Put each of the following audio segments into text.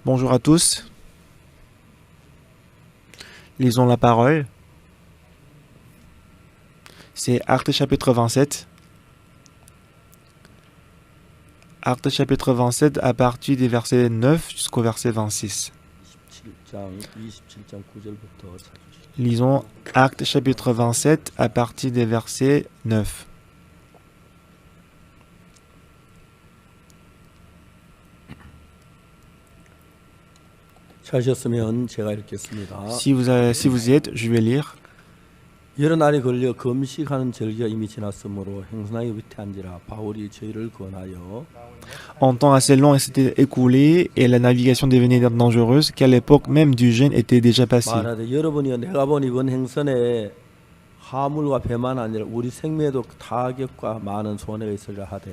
Bonjour à tous. Lisons la parole. C'est Actes chapitre 27. Actes chapitre 27 à partir des versets 9 jusqu'au verset 26. Lisons Actes chapitre 27 à partir des versets 9. Si vous y êtes, je vais lire. 여러 날이 걸려 금식하는 절기가 이미 지났으므로 행선하여 위태 앉으라. 바울이 저희를 권하여 Un temps assez long s'était écoulé et la navigation devenait dangereuse qu'à l'époque même du jeûne était déjà passée. 말하되 여러분이여 내가 본 이번 행선에 화물과 배만 아니라 우리 생명에도 타격과 많은 손해가 있으리라 하되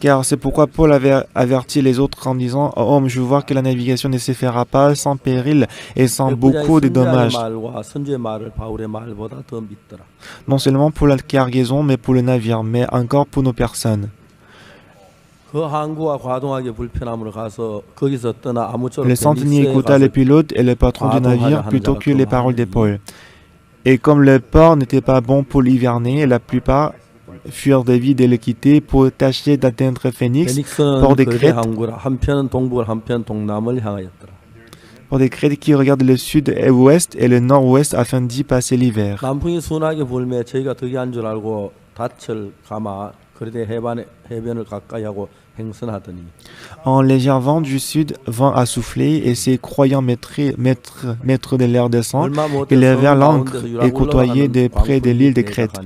Car c'est pourquoi Paul avait averti les autres en disant « Homme, je vois que la navigation ne se fera pas sans péril et sans beaucoup de dommages, 말과 선주의 말을 바울의 말보다 더 믿더라. non seulement pour la cargaison, mais pour le navire, mais encore pour nos personnes. 그 항구가 과동하게 불편함으로 가서 거기서 떠나 아무쪼록 Le centenier écouta le pilote et le patron du navire plutôt que les paroles de Paul. Et comme le port n'était pas bon pour l'hiverner, la plupart furent d'avis de le quitter pour tâcher d'atteindre Phénix, port des Crêtes, 한편은 동북을 한편 동남을 향하였더라. pour des Crêtes qui regardent le sud et ouest et le nord-ouest afin d'y passer l'hiver. 남풍이 순하게 불매 저희가 덕이 한 줄 알고 닻을 감아 그러되 해변을 가까이 하고 행선하더니 En léger vent du sud, vent à souffler, et ses croyants maîtres de l'air descend, ils levèrent l'ancre et côtoyaient de près de l'île de Crète.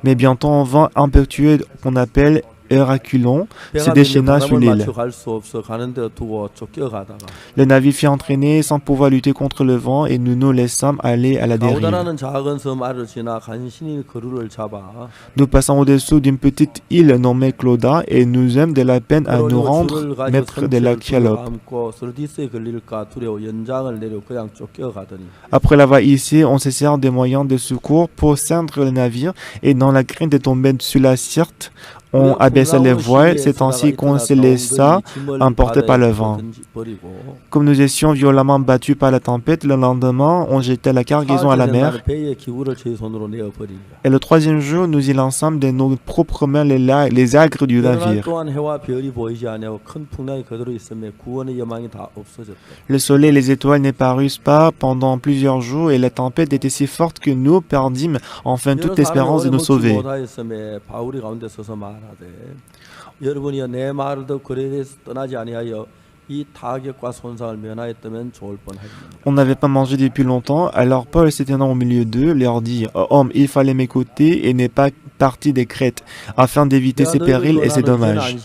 Mais bientôt un vent impétueux qu'on appelle Euraculon se déchaîna sur l'île. Le navire fut entraîné sans pouvoir lutter contre le vent et nous nous laissâmes aller à la dérive. Nous passons au-dessous d'une petite île nommée Clauda et nous eûmes de la peine à nous rendre maîtres de la Calope. Après l'avoir hissé, on se sert des moyens de secours pour ceindre le navire et dans la crainte de tomber sur la Syrte, on abaissa les voiles, c'est ainsi qu'on se laissa emporter par le vent. Comme nous étions violemment battus par la tempête, le lendemain, on jetait la cargaison à la mer. Et le troisième jour, nous y lançâmes de nos propres mains les agres du navire. Le soleil et les étoiles ne parussent pas pendant plusieurs jours et la tempête était si forte que nous perdîmes enfin toute espérance de nous sauver. 여러분이여 내 말을 듣고 그에 대해서 떠나지 아니하여 이 타격과 손상을 면하였다면 좋을 뻔하였느니라. On n'avait pas mangé depuis longtemps, alors Paul s'étendant au milieu d'eux leur dit « Homme, il fallait m'écouter et n'est pas parti des Crêtes, afin d'éviter ces périls et ces dommages.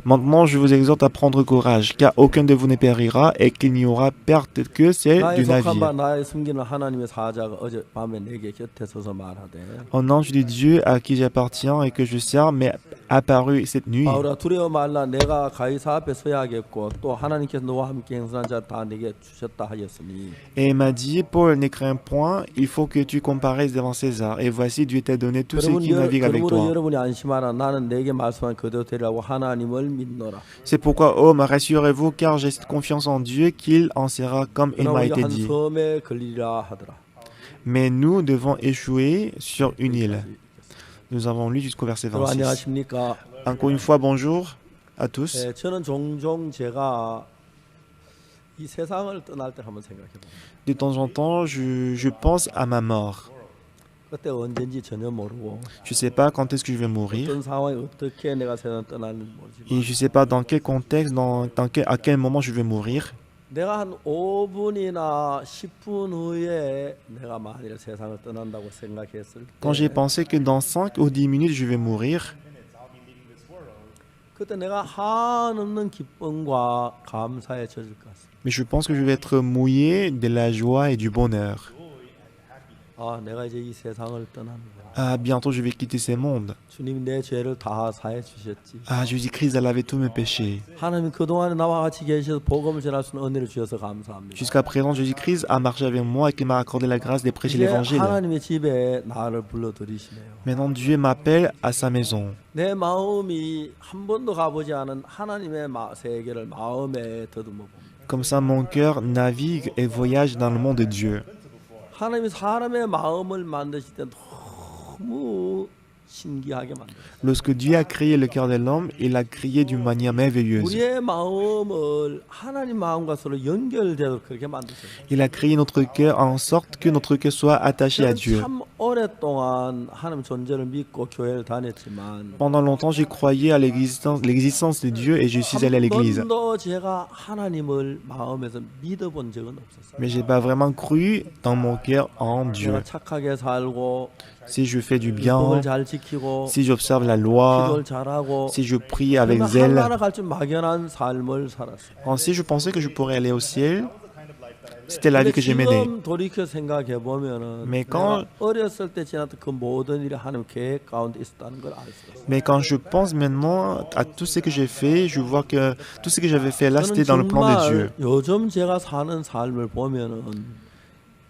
Maintenant, je vous exhorte à prendre courage, car aucun de vous ne périra et qu'il n'y aura perte que celle du navire. » Un ange de Dieu à qui j'appartiens et que je sers m'est apparu cette nuit. Et il m'a dit, Paul, ne crains point, il faut que tu comparaisses devant César. Et voici, Dieu t'a donné tous ceux qui naviguent avec toi. C'est pourquoi, homme, rassurez-vous, car j'ai cette confiance en Dieu qu'il en sera comme il m'a été dit. Mais nous devons échouer sur une île. Nous avons lu jusqu'au verset 26. Encore une fois, bonjour à tous. De temps en temps, je pense à ma mort. Je ne sais pas quand est-ce que je vais mourir. Et je ne sais pas dans quel contexte, à quel moment je vais mourir. Quand j'ai pensé que dans 5 ou 10 minutes je vais mourir, mais je pense que je vais être mouillé de la joie et du bonheur. 아, 내가 이제 이 세상을 떠납니다. Ah, bientôt je vais quitter ce monde. 주님이 내 죄를 다 사해 주셨지. Ah, Jésus-Christ a lavé tous mes péchés. 하나님 그동안에 나와 같이 계셔서 복음을 전할 수 있는 은혜를 주셔서 감사합니다. Jusqu'à présent, Jésus-Christ a marché avec moi et qu'il m'a accordé la grâce de prêcher 이제 l'évangile. 하나님의 집에 나를 불러들이시네요. Maintenant, Dieu m'appelle à sa maison. 내 마음이 한 번도 가보지 않은 하나님의 세계를 마음에 더듬어 봅니다. Comme ça, mon cœur navigue et voyage dans le monde de Dieu. 하나님이 사람의 마음을 만드실 때 너무 신기하게 만들었어요. Lorsque Dieu a créé le cœur de l'homme, il l'a créé d'une manière merveilleuse. 우리의 마음을 하나님 마음과 서로 연결되도록 그렇게 만드셨어요. Il a créé notre cœur en sorte que notre cœur soit attaché à Dieu. 참 오랫동안 하나님 존재를 믿고 교회를 다녔지만 Pendant longtemps, j'ai croyé à l'existence de Dieu et je suis allé à l'église. 한 번도 제가 하나님을 마음에서 믿어본 적은 없었어요. Mais j'ai pas vraiment cru dans mon cœur en Dieu. 내가 착하게 살고 Si je fais du bien, 율법을 잘 지키고 si j'observe la loi, 기도를 잘하고 si je prie avec 그러면 zèle, 하나님 갈줄 막연한 삶을 살았어요. ainsi je pensais que je pourrais aller au ciel. C'était la vie que j'ai menée. 지금 돌이켜 생각해 보면은 Mais quand- 내가 어렸을 때 지났던 그 모든 일이 하나님 계획 가운데 있었다는 걸 알 수 있어요. Mais quand je pense maintenant à tout ce que j'ai fait, je vois que tout ce que j'avais fait là, 저는 c'était dans le plan de Dieu. 정말 요즘 제가 사는 삶을 보면은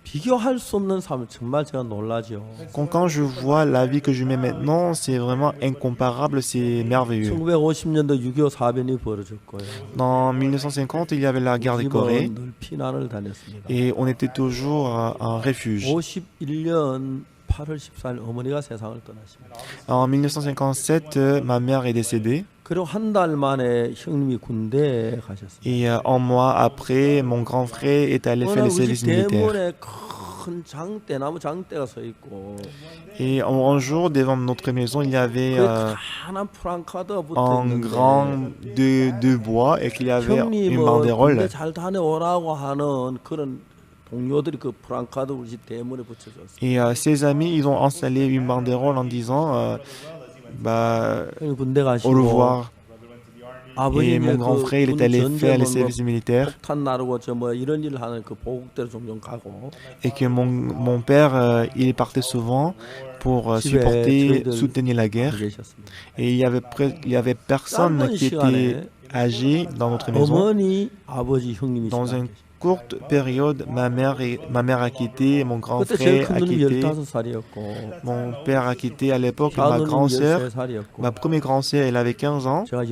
비교할 수 없는 삶을 정말 제가 놀라죠. Quand je vois la vie que je mets maintenant, c'est vraiment incomparable, c'est merveilleux. 1950년도 6.25 사변이 벌어졌고요. Dans 1950, il y avait la guerre de Corée 집은 늘 피난을 다녔습니다. et on était toujours en refuge. 51년 8월 14일 어머니가 세상을 떠나십니다. En 1957, ma mère est décédée 그리고 한 달 만에 형님이 군대에 가셨습니다. et un mois après, mon grand frère est allé faire 오늘 le 우리 service 집 militaire. 대문에 큰 장대, 나무 장대가 서 있고 Et un jour, devant notre maison, il y avait 그 가난 프랑카드가 붙어 un 있는데 grand de bois et qu'il y avait une 형님은 banderole. 군대 잘 다녀오라고 하는 그런 동료들이 그 프랑카드 우리 집 대문에 붙여줬어요. Et ses amis, ils ont installé une banderole en disant bah, 형님 군대 au 가시고 revoir. Et 아버님의 mon grand frère, il est allé faire le service militaire. 폭탄 나르고 저 뭐 이런 일을 하는 그 보국대로 종종 가고 Et que mon père, il partait souvent pour supporter, soutenir la guerre. 계셨습니다. Et il y avait personne qui était âgé dans notre maison. 어머니, 아버지, 형님이 Dans 시간 une 계십니다. courte période, ma mère a quitté, mon grand 그때 제일 frère 큰 a 누님 quitté, 15살이었고 mon père a quitté à l'époque, ma 작은 grande 누님 sœur, 13살이었고 ma première grande sœur, elle avait 15 ans, 제가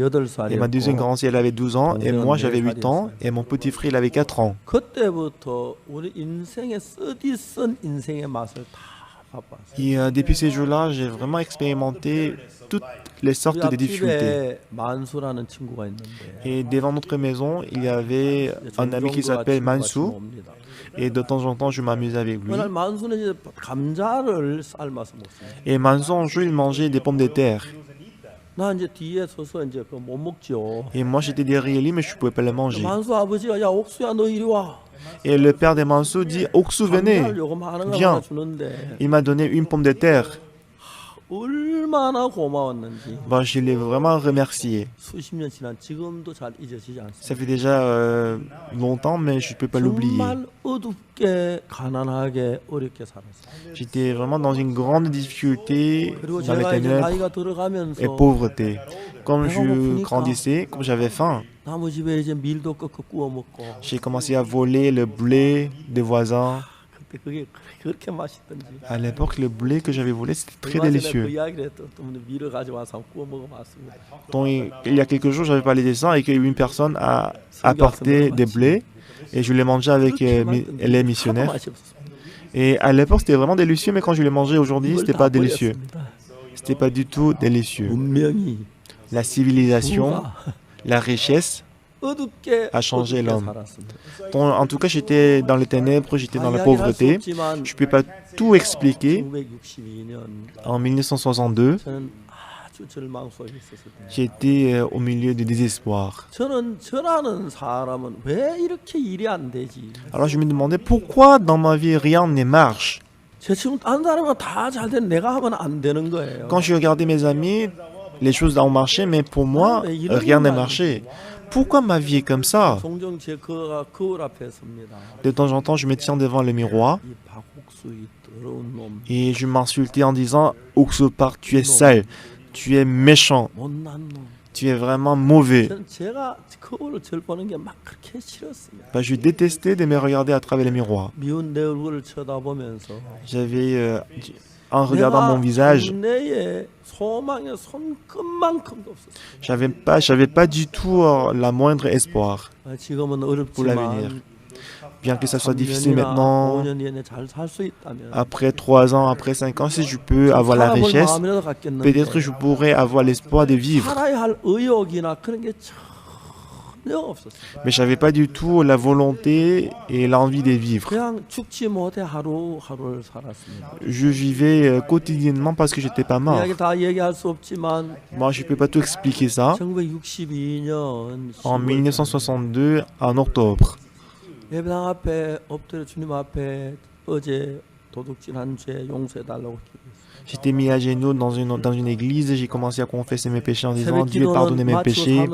et ma deuxième 8살이었고 grande sœur, elle avait 12 ans, et moi j'avais 8 ans, 살이었어요. et mon petit frère, il avait 4 ans. 그때부터 우리 인생의 쓰디쓴 인생의 맛을 다 맛봤어요. Et depuis ces jours-là, j'ai vraiment expérimenté toutes les 우리 sortes de difficultés. 앞집에 만수라는 친구가 있는데 Et devant notre maison, il y avait un ami qui s'appelle Mansou, 옵니다. et de temps en temps, je m'amusais avec lui. 그날 만수는 이제 감자를 삶아서 먹습니다. Et Mansou, un jour, il mangeait des pommes de terre. 나 이제 뒤에 서서 이제 그 못 먹죠. Et moi, j'étais derrière lui, mais je ne pouvais pas le manger. 만수 아버지가 야 옥수야 너 이리 와. Et le père de Mansou dit, Oksu, venez. 감자를 요거 많은 거 Viens. 하나 주는데 Il m'a donné une pomme de terre. 얼마나 고마웠는지 Bon, je l'ai vraiment remercié. 수십 년 지난 지금도 잘 잊어지지 않습니다. Ça fait déjà longtemps, mais je ne peux pas l'oublier. 정말 어둡게 가난하게 어렵게 살았어요. J'étais vraiment dans une grande difficulté, 그리고 dans les 제가 이제 ténèbres 나이가 et 들어가면서 pauvreté. Comme je grandissais, comme j'avais faim, 나무 집에 이제 밀도 꺾어 구워 먹고 j'ai commencé à voler le blé des voisins. 그때 그게 그렇게 맛있던지. À l'époque, le blé que j'avais volé, c'était très 얼마 전에 그 délicieux. 이야기를 했던 밀을 가져와서 한번 구워 먹어봤습니다. Donc, il y a quelques jours, j'avais parlé de ça et qu'une personne a apporté des blés et je l'ai mangé avec les 하도 missionnaires. 맛이 없었습니다. Et à l'époque, c'était vraiment délicieux, mais quand je l'ai mangé aujourd'hui, 이걸 c'était 다 pas délicieux. 버렸습니다. C'était pas du tout délicieux. 문명이 La civilisation, 부가 la richesse 어둡게 a changé 어둡게 l'homme. 살았습니다. Donc, en tout cas, j'étais dans les ténèbres, j'étais dans la 다 이야기할 수 pauvreté. 없지만 Je ne peux pas tout expliquer. 1962년 En 1962, 저는 아주 절망 속에 있었을 때 j'étais au milieu du désespoir. 저라는 사람은 왜 이렇게 일이 안 되지? Alors, je me demandais pourquoi dans ma vie rien ne marche. 제 친구 딴 사람은 다 잘 되는 내가 하면 안 되는 거예요. Quand je regardais mes amis, les choses ont marché, mais pour moi, rien n'a marché. Pourquoi ma vie est comme ça? 종종 제 거울 앞에 섭니다. De temps en temps, je me tiens devant le miroir 이 바꾸고 Et je m'insultais en disant « Oxopar, tu es sale, tu es méchant, tu es vraiment mauvais. » Je détestais de me regarder à travers le miroir. J'avais, en regardant mon visage, j'avais pas du tout la moindre espoir pour l'avenir. Bien que ça soit difficile maintenant, après 3 ans, après 5 ans, si je peux avoir la richesse, peut-être que je pourrais avoir l'espoir de vivre. Mais je n'avais pas du tout la volonté et l'envie de vivre. Je vivais quotidiennement parce que je n'étais pas mort. Moi, je ne peux pas tout expliquer ça. En 1962, en octobre, j'étais mis à genoux dans une église, j'ai commencé à confesser mes péchés en disant « Dieu, pardonnez mes péchés ».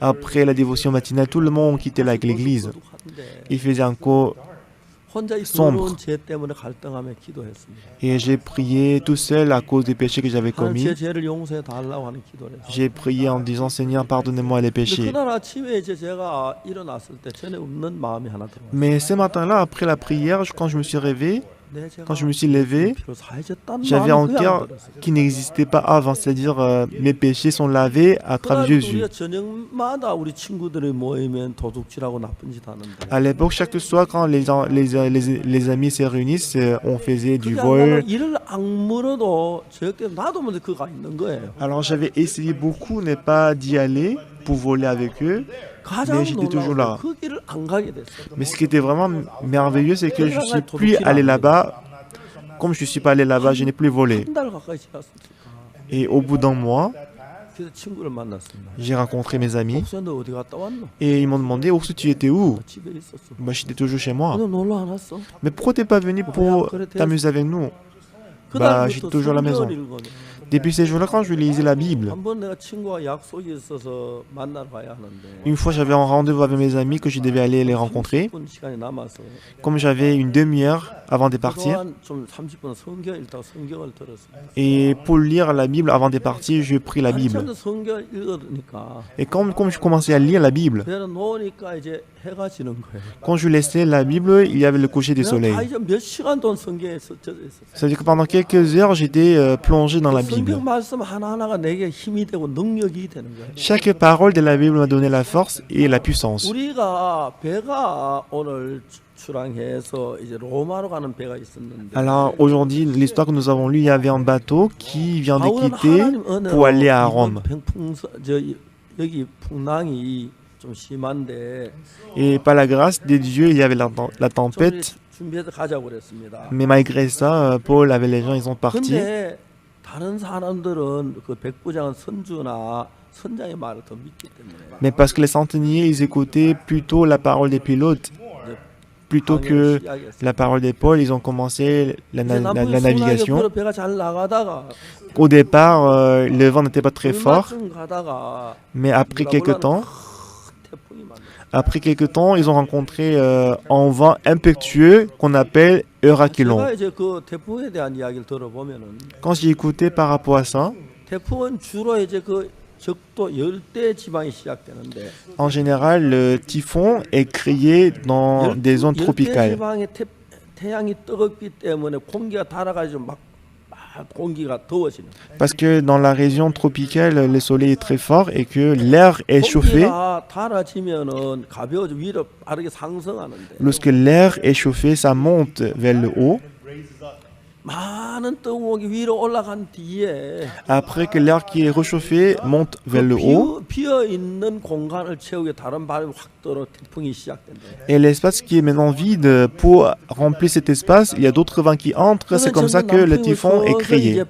Après la dévotion matinale, tout le monde quittait l'église. Il faisait un cours sombre. Et j'ai prié tout seul à cause des péchés que j'avais commis. J'ai prié en disant « Seigneur, pardonnez-moi les péchés ». Mais ce matin-là, après la prière, quand je me suis réveillé, quand je me suis levé, j'avais un cœur qui n'existait pas avant, c'est-à-dire mes péchés sont lavés à travers Jésus. À l'époque, chaque soir, quand les amis se réunissent, on faisait du vol. Alors j'avais essayé beaucoup de ne pas d'y aller pour voler avec eux. Mais j'étais toujours là. Mais ce qui était vraiment merveilleux, c'est que je ne suis plus allé là-bas. Comme je ne suis pas allé là-bas, je n'ai plus volé. Et au bout d'un mois, j'ai rencontré mes amis. Et ils m'ont demandé « Oxu, tu étais où ?» J'étais toujours chez moi. « Mais pourquoi tu n'es pas venu pour t'amuser avec nous ?» J'étais toujours à la maison. Depuis ces jours-là, quand je lisais la Bible, une fois j'avais un rendez-vous avec mes amis que je devais aller les rencontrer. Comme j'avais une demi-heure avant de partir, et pour lire la Bible avant de partir, je pris la Bible. Et comme je commençais à lire la Bible, quand je laissais la Bible, il y avait le coucher du soleil. C'est-à-dire que pendant quelques heures, j'étais plongé dans la Bible. Chaque parole de la Bible m'a donné la force et la puissance. Alors aujourd'hui, l'histoire que nous avons lue, il y avait un bateau qui vient de quitter pour aller à Rome. Et par la grâce de Dieu, il y avait la tempête. Mais malgré ça, Paul avec les gens, ils sont partis. Mais parce que les centeniers, ils écoutaient plutôt la parole des pilotes, plutôt que la parole de Paul, ils ont commencé la navigation. Au départ, le vent n'était pas très fort, mais après quelques temps, ils ont rencontré un vent impétueux qu'on appelle Euracylon. Quand j'ai écouté par rapport à ça, en général, le typhon est créé dans des zones tropicales. Parce que dans la région tropicale, le soleil est très fort et que l'air est chauffé. Lorsque l'air est chauffé, ça monte vers le haut. Après que l'air qui est réchauffé monte vers le haut, et l'espace qui est maintenant vide, pour remplir cet espace, il y a d'autres vents qui entrent, c'est comme ça que le typhon est créé.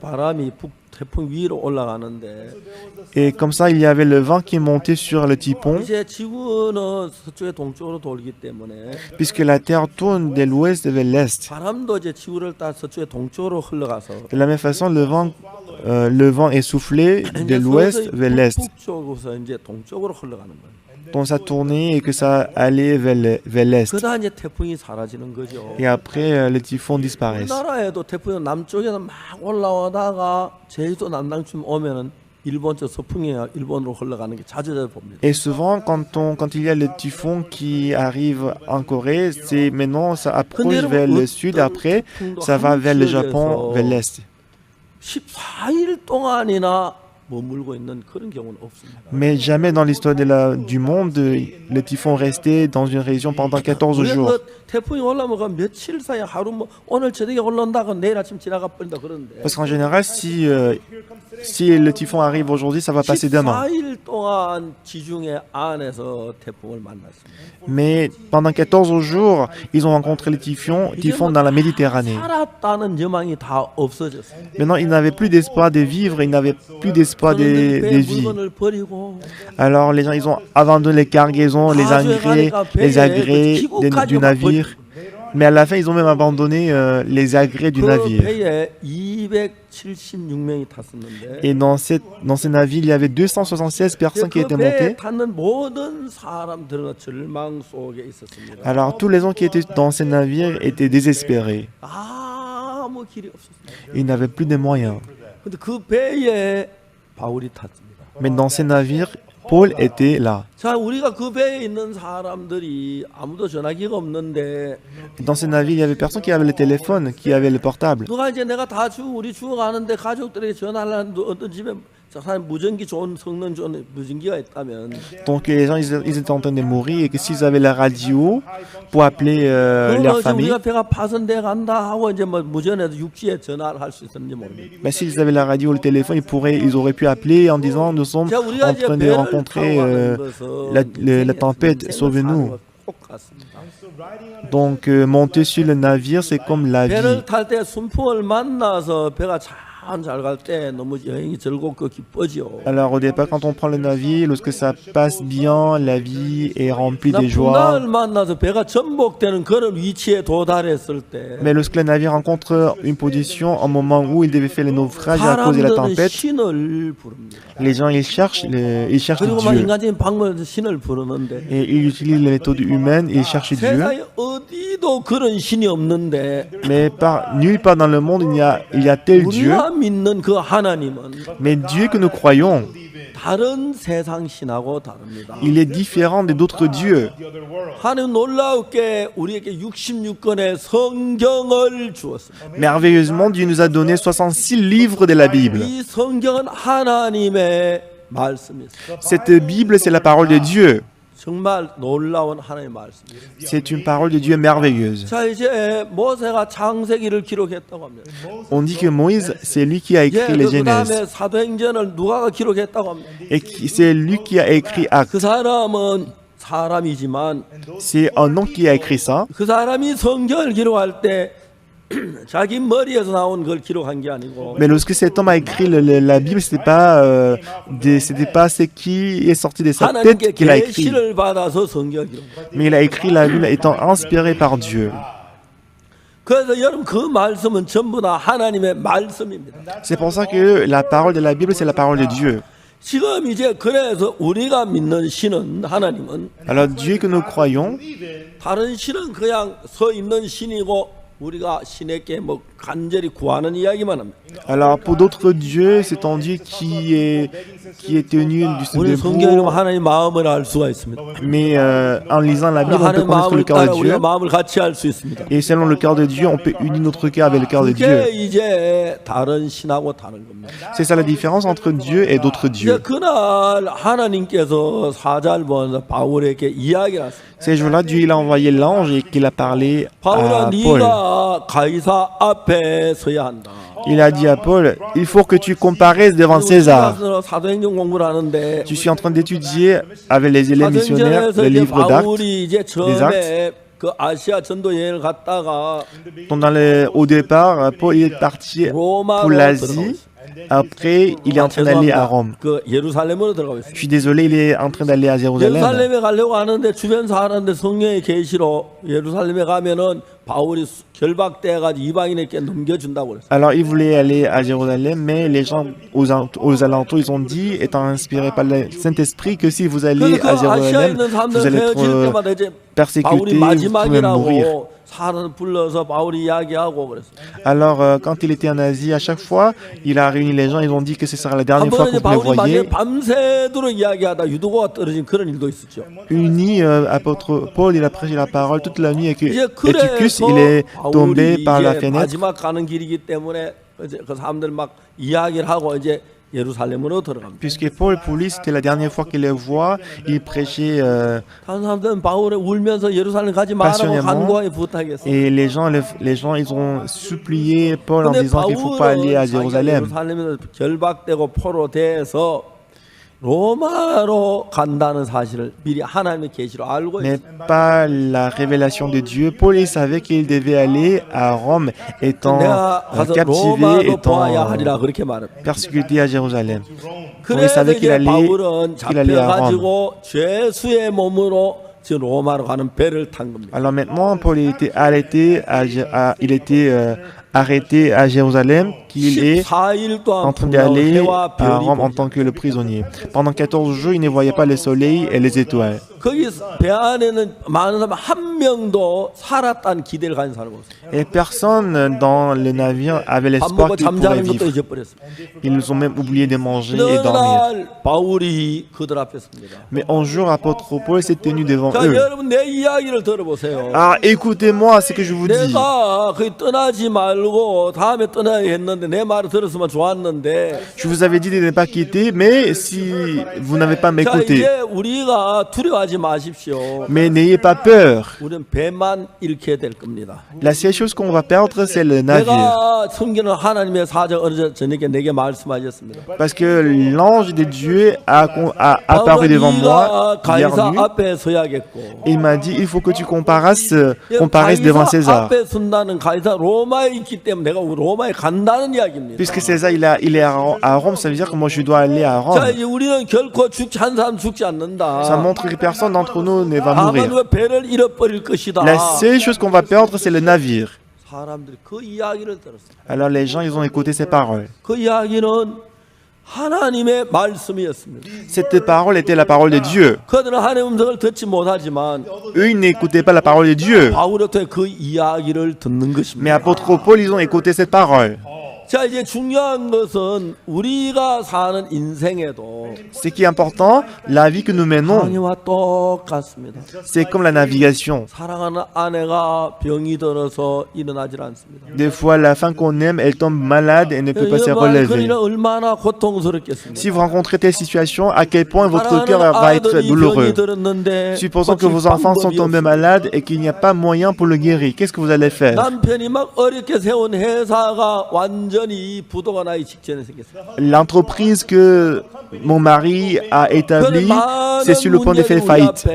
Et comme ça, il y avait le vent qui montait sur le typhon, puisque la Terre tourne de l'ouest vers l'est. De la même façon, le vent est soufflé de l'ouest vers l'est. dont ça tournait et que ça allait vers l'est. 그러다 이제 태풍이 사라지는 거죠. Et après, les typhons disparaissent. 우리나라에도 태풍이 남쪽에서 막 올라오다가 제주도 남당쯤 오면은 일본 저 서풍이 일본으로 흘러가는 게 자주 봅니다. Et souvent, quand il y a le typhon qui arrive en Corée, c'est maintenant ça approche vers le sud. Après, ça va vers le Japon, vers l'est. 14일 동안이나 머물고 있는 그런 경우는 없습니다. Mais jamais dans l'histoire du monde, le typhon restait dans une région pendant 14 우리가 jours. 그 태풍이 올라오면 며칠 사이에 하루 뭐 오늘 저녁에 올라온다고 내일 아침 지나가 버린다 그러는데 Parce qu'en général, si le typhon arrive aujourd'hui, ça va passer demain. 14일 동안 지중해 안에서 태풍을 만났습니다. Mais pendant 14 jours, ils ont rencontré le typhon dans la Méditerranée. 살았다는 여망이 다 없어졌어요. Maintenant, ils n'avaient plus d'espoir de vivre, ils n'avaient plus d'espoir de vie. 물건을 버리고 Alors les gens, ils ont abandonné les cargaisons, les agrès du navire. Mais à la fin, ils ont même abandonné les agrès du 그 navire. 배에 276명이 탔었는데 Et dans ces navires, il y avait 276 personnes qui 그 étaient 배에 montées. 탔는 모든 사람들은 절망 속에 있었습니다. Alors tous les gens qui étaient dans ces navires étaient désespérés. 아무 길이 없었습니다. Ils n'avaient plus de moyens. 근데 그 배에 바울이 탔습니다. Mais dans ces navires, Paul était là. 자, 우리가 그 배에 있는 사람들이 아무도 전화기가 없는데 Dans ces navires, il y avait personne qui avait le téléphone, qui avait le portable. 누가 이제 내가 다 우리 죽어가는데 가족들에게 전화하려는데 어떤 집에 사람 무전기 좋은 성능 좋은 무전기가 있다면 Donc les gens, ils étaient en train de mourir et que s'ils avaient la radio pour appeler leur famille, 우리가 배가 파손돼 간다 하고 이제 뭐 무전에도 육지에 전화를 할 수 있었는지 모릅니다. ben, s'ils avaient la radio ou le téléphone, ils auraient pu appeler en disant nous sommes 자, 우리가 en 이제 train de 배를 rencontrer 타고 가는 것은 la tempête, sauvez-nous. 꼭 같습니다. Donc monter sur le navire, c'est comme la vie. 배를 탈 때 순풍을 만나서 배가 잘 갈 때 너무 여행이 즐겁고 기쁘죠. Alors au départ, quand on prend le navire, lorsque ça passe bien, la vie est remplie de joie. 풍랑을 만나서 배가 전복되는 그런 위치에 도달했을 때 Mais lorsque le navire rencontre une position, au moment où il devait faire le naufrage à cause de la 사람들은 tempête, 신을 부릅니다. les gens ils cherchent 그리고 막 Dieu. 인간적인 방법에서 신을 부르는데 Et ils utilisent les méthodes humaines, ils cherchent Dieu. 세상에 어디도 그런 신이 없는데 Mais nulle part dans le monde il y a tel Dieu. 우리가 믿는 그 하나님은 Mais Dieu que nous croyons, 다른 세상 신하고 다릅니다. il est différent des d'autres dieux. 하나님 놀라우게 우리에게 66권의 성경을 주었습니다. Merveilleusement, Dieu nous a donné 66 livres de la Bible. 이 성경은 하나님의 말씀입니다. Cette Bible, c'est la parole de Dieu. 정말 놀라운 하나님의 말씀입니다. C'est une parole de Dieu merveilleuse. 자, 이제 모세가 창세기를 기록했다고 합니다. On dit que Moïse, c'est lui qui a écrit les 그 Genèses. 다음에 사도행전을 누가가 기록했다고 합니다. Et c'est lui qui a écrit Actes. 그 사람은 사람이지만 C'est un homme qui a écrit ça. 그 사람이 성경을 기록할 때 자기 머리에서 나온 걸 기록한 게 아니고 Mais lorsque cet homme a écrit la Bible, c'était pas ce qui est sorti de sa 하나님께 tête qu'il a écrit. 계시를 받아서 성경을 기록한. Mais il a écrit la Bible étant inspiré par Dieu. 그래서 여러분 그 말씀은 전부 다 하나님의 말씀입니다. C'est pour ça que la parole de la Bible, c'est la parole de Dieu. 지금 이제 그래서 우리가 믿는 신은 하나님은 Alors Dieu que nous croyons, 다른 신은 그냥 서 있는 신이고 우리가 신에게 뭐 간절히 구하는 이야기만 합니다. alors pour d'autres dieux, c'est un Dieu qui est tenu 우리 성경을 debout. 하나님의 마음을 알 수가 있습니다. Mais en lisant la Bible, on peut 하나님의 connaître le 마음을 cœur 따라 de 우리가 Dieu. 마음을 같이 알 수 있습니다. Et selon le cœur de Dieu, on peut unir notre cœur avec le cœur de 그게 Dieu. 이제 다른 신하고 다른 겁니다. C'est ça la différence entre Dieu et d'autres 이제 dieux. 그날 하나님께서 사자를 바울에게 이야기했습니다. Ces jours-là, Dieu il a envoyé l'ange et qu'il a parlé 바울아 à Paul. 네가 가이사 앞에 서야 한다. Il a dit à Paul, il faut que tu comparaisses devant César. 사도행전 공부를 하는데 Tu suis en train d'étudier avec les élèves missionnaires 사도행전에서 le 이제 livre d'Actes. 바울이 이제 처음에 그 아시아 전도 여행을 갔다가 Donc au départ, Paul il est parti pour 로마로 l'Asie. 들어갔어요. Après, il est en train d'aller à Rome. 그 예루살렘으로 들어가고 Je 있어요. suis désolé, il est en train d'aller à Jérusalem. 예루살렘에 가려고 하는데 주변 사람들 성령의 계시로 예루살렘에 가면은 바울이 결박돼가지고 이방인에게 넘겨준다고 그랬어요. Alors, ils voulaient aller à Jérusalem, mais les gens aux alentours, ils ont dit, étant inspirés par le Saint-Esprit, que si vous allez à Jérusalem, vous allez être persécutés, vous pouvez mourir. 사람을 불러서 바울이 이야기하고 그랬어요. Alors, quand il était en Asie, à chaque fois, il a réuni les gens, ils ont dit que ce sera la dernière fois que vous les voyez. 밤새도록 이야기하다 유도가 떨어진 그런 일도 있었죠. Uni, apôtre Paul, il a prêché la parole toute la nuit et que Eutychus, il est tombé par la fenêtre. 마지막 가는 길이기 때문에 그 사람들 막 이야기를 하고 이제 예루살렘으로 들어갑니다. Puisque Paul, pour lui, c'était la dernière fois qu'il les voit, il prêchait 다른 사람들은 바울에 울면서 예루살렘 가지 말라고 간구하게 부탁했어요. et les gens, ils ont supplié Paul en disant qu'il ne faut pas aller à Jérusalem. 예루살렘에서 결박되고 포로돼서 로마로 간다는 사실을 미리 하나님의 계시로 알고 Mais 있어요. pas la révélation de Dieu. Paul, il savait qu'il devait aller à Rome, étant 내가 가서 captivé, 로마로 보아야 étant 하리라 그렇게 말합니다. persécuté à Jérusalem. Donc, il 그래서 savait qu'il 이제 allait 바울은 à Rome. 잡혀가지고 죄수의 몸으로 지금 로마로 가는 배를 탄 겁니다. Alors maintenant, Paul était arrêté arrêté à Jérusalem, qu'il est 14일 동안 en train d'aller 해와 à 별이 Rome en tant que le prisonnier. Pendant 14 jours, il ne voyait pas le soleil et les étoiles. 거기 배 안에는 많은 사람 한 명도 살았다는 기대를 가진 사람이 없어요. Et personne dans le navire avait 밥 l'espoir 먹고 qu'il pourrait 잠자는 것도 vivre. 잊어버렸습니다. Ils ont même oublié de manger et 어느 dormir. 날 바울이 그들 앞에 섭니다. Mais un jour, apôtre Paul s'est tenu devant 자, eux. 여러분 내 이야기를 들어보세요. Ah, écoutez-moi ce que je vous dis. 내가 거기 떠나지 말고 다음에 떠나야 했는데 내 말을 들었으면 좋았는데. Je vous avais dit de ne pas quitter, mais si vous n'avez pas 자, m'écouté, 이제 우리가 두려워하지 마십시오. mais n'ayez pas peur. 우리는 배만 잃게 될 겁니다. La seule chose qu'on va perdre, c'est le navire. 내가 섬기는 하나님의 사자 어느 저녁에 내게 말씀하셨습니다. Parce que l'ange de Dieu a apparu devant moi hier 가이사 nuit. 앞에 서야겠고. Il m'a dit, il faut que tu comparaisses devant 가이사 César. 앞에 선다는 가이사 로마에 있기 때문에 내가 로마에 간다는 이야기입니다. Puisque César, il est à Rome, ça veut dire que moi, je dois aller à Rome. 자, 이제 우리는 결코 한 사람 죽지 않는다. Ça montre que personne d'entre nous ne va mourir. 다만 배를 잃어버릴 것이다. La seule chose qu'on va perdre, c'est le navire. 사람들이 그 이야기를 들었어요. Alors les gens, ils ont écouté ces paroles. 그 이야기는 하나님의 말씀이었습니다. Cette parole était la parole de Dieu. 그들은 하나님의 음성을 듣지 못하지만 Eux, ils n'écoutaient pas la parole de Dieu. 바울의 그 이야기를 듣는 Mais 것입니다. apôtre Paul, ils ont écouté cette parole. 자, 이제 중요한 것은 우리가 사는 인생에도 Ce qui est important, la vie que nous menons, 하나님과 똑같습니다. c'est comme la navigation. 사랑하는 아내가 병이 들어서 일어나질 않습니다. Des fois, la femme qu'on aime, elle tombe malade et ne peut pas se relever. 그러니까 얼마나 고통스럽겠습니다. Si vous rencontrez telle situation, à quel point votre cœur 사랑하는 va être 아들이 병이 douloureux. 들었는데 Supposons que vos enfants sont tombés malades et qu'il n'y a pas moyen pour le guérir. Qu'est-ce que vous allez faire? 남편이 막 어렵게 세운 회사가 완전히 부도가 나기 직전에 생겼어요. L'entreprise que mon mari a établie, c'est sur le point de faire faillite.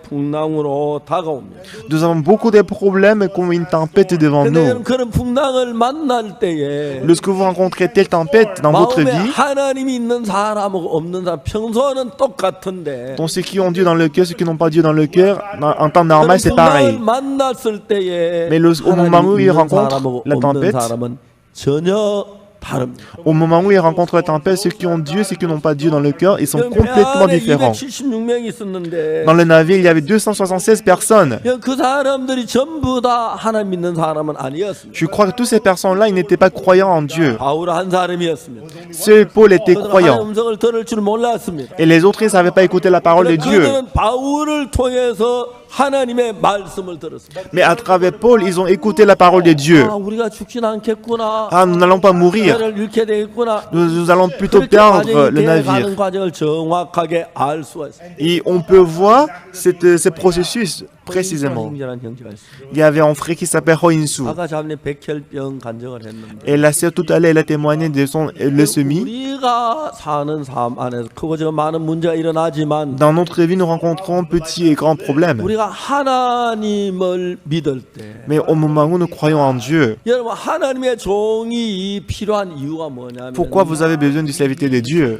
풍랑으로 다가옵니다. Nous avons beaucoup de problèmes comme une tempête devant 근데 nous. 그런 풍랑을 만날 때에 Lorsque vous rencontrez telle tempête dans votre 마음에 vie, 하나님이 있는 사람하고 없는 사람 평소는 똑같은데 donc ceux qui ont Dieu dans le cœur, ceux qui n'ont pas Dieu dans le cœur, en temps 그런 normal, c'est pareil. 풍랑을 만났을 때에 Mais au moment où il 하나님이 있는 rencontre 사람하고 la 없는 tempête, 사람은 전혀 다릅니다. au moment où ils rencontrent la tempête, ceux qui ont Dieu, ceux qui n'ont pas Dieu dans le cœur, ils sont complètement différents. 276명이 있었는데 Dans le navire, il y avait 276 personnes. 그 사람들이 전부 다 하나님 믿는 사람은 아니었습니다. Je crois que toutes ces personnes-là, ils n'étaient pas croyants en Dieu. 바울 한 사람이었습니다. Seul Paul était 그들은 하나님의 croyant. 음성을 들을 줄 몰랐습니다. Et les autres, ils ne savaient pas écouter la parole de Dieu. 그들은 바울을 통해서 하나님의 말씀을 들었습니다. Mais à travers Paul, ils ont écouté la parole de Dieu. 아, 우리가 죽진 않겠구나. Ah, nous n'allons pas mourir. 배를 잃게 되겠구나. Nous allons plutôt 그렇게 perdre le 과정이 navire. 돼가는 과정을 정확하게 알 수가 있습니다. Et on peut voir ce processus précisément. 형제라는 형제가 있습니다. Il y avait un frère qui s'appelle Hoinsu. 아까 자매 백혈병 간증을 했는데 Et la sœur tout à l'heure, elle a témoigné de son leucémie. 우리가 사는 삶 안에서 크고 작은 많은 문제가 일어나지만 Dans notre vie, nous rencontrons petits et grands problèmes. 우리가 하나님을 믿을 때 Mais au moment où nous croyons en Dieu, 여러분 하나님의 종이 필요한 이유가 뭐냐면 pourquoi vous avez besoin du serviteur de Dieu?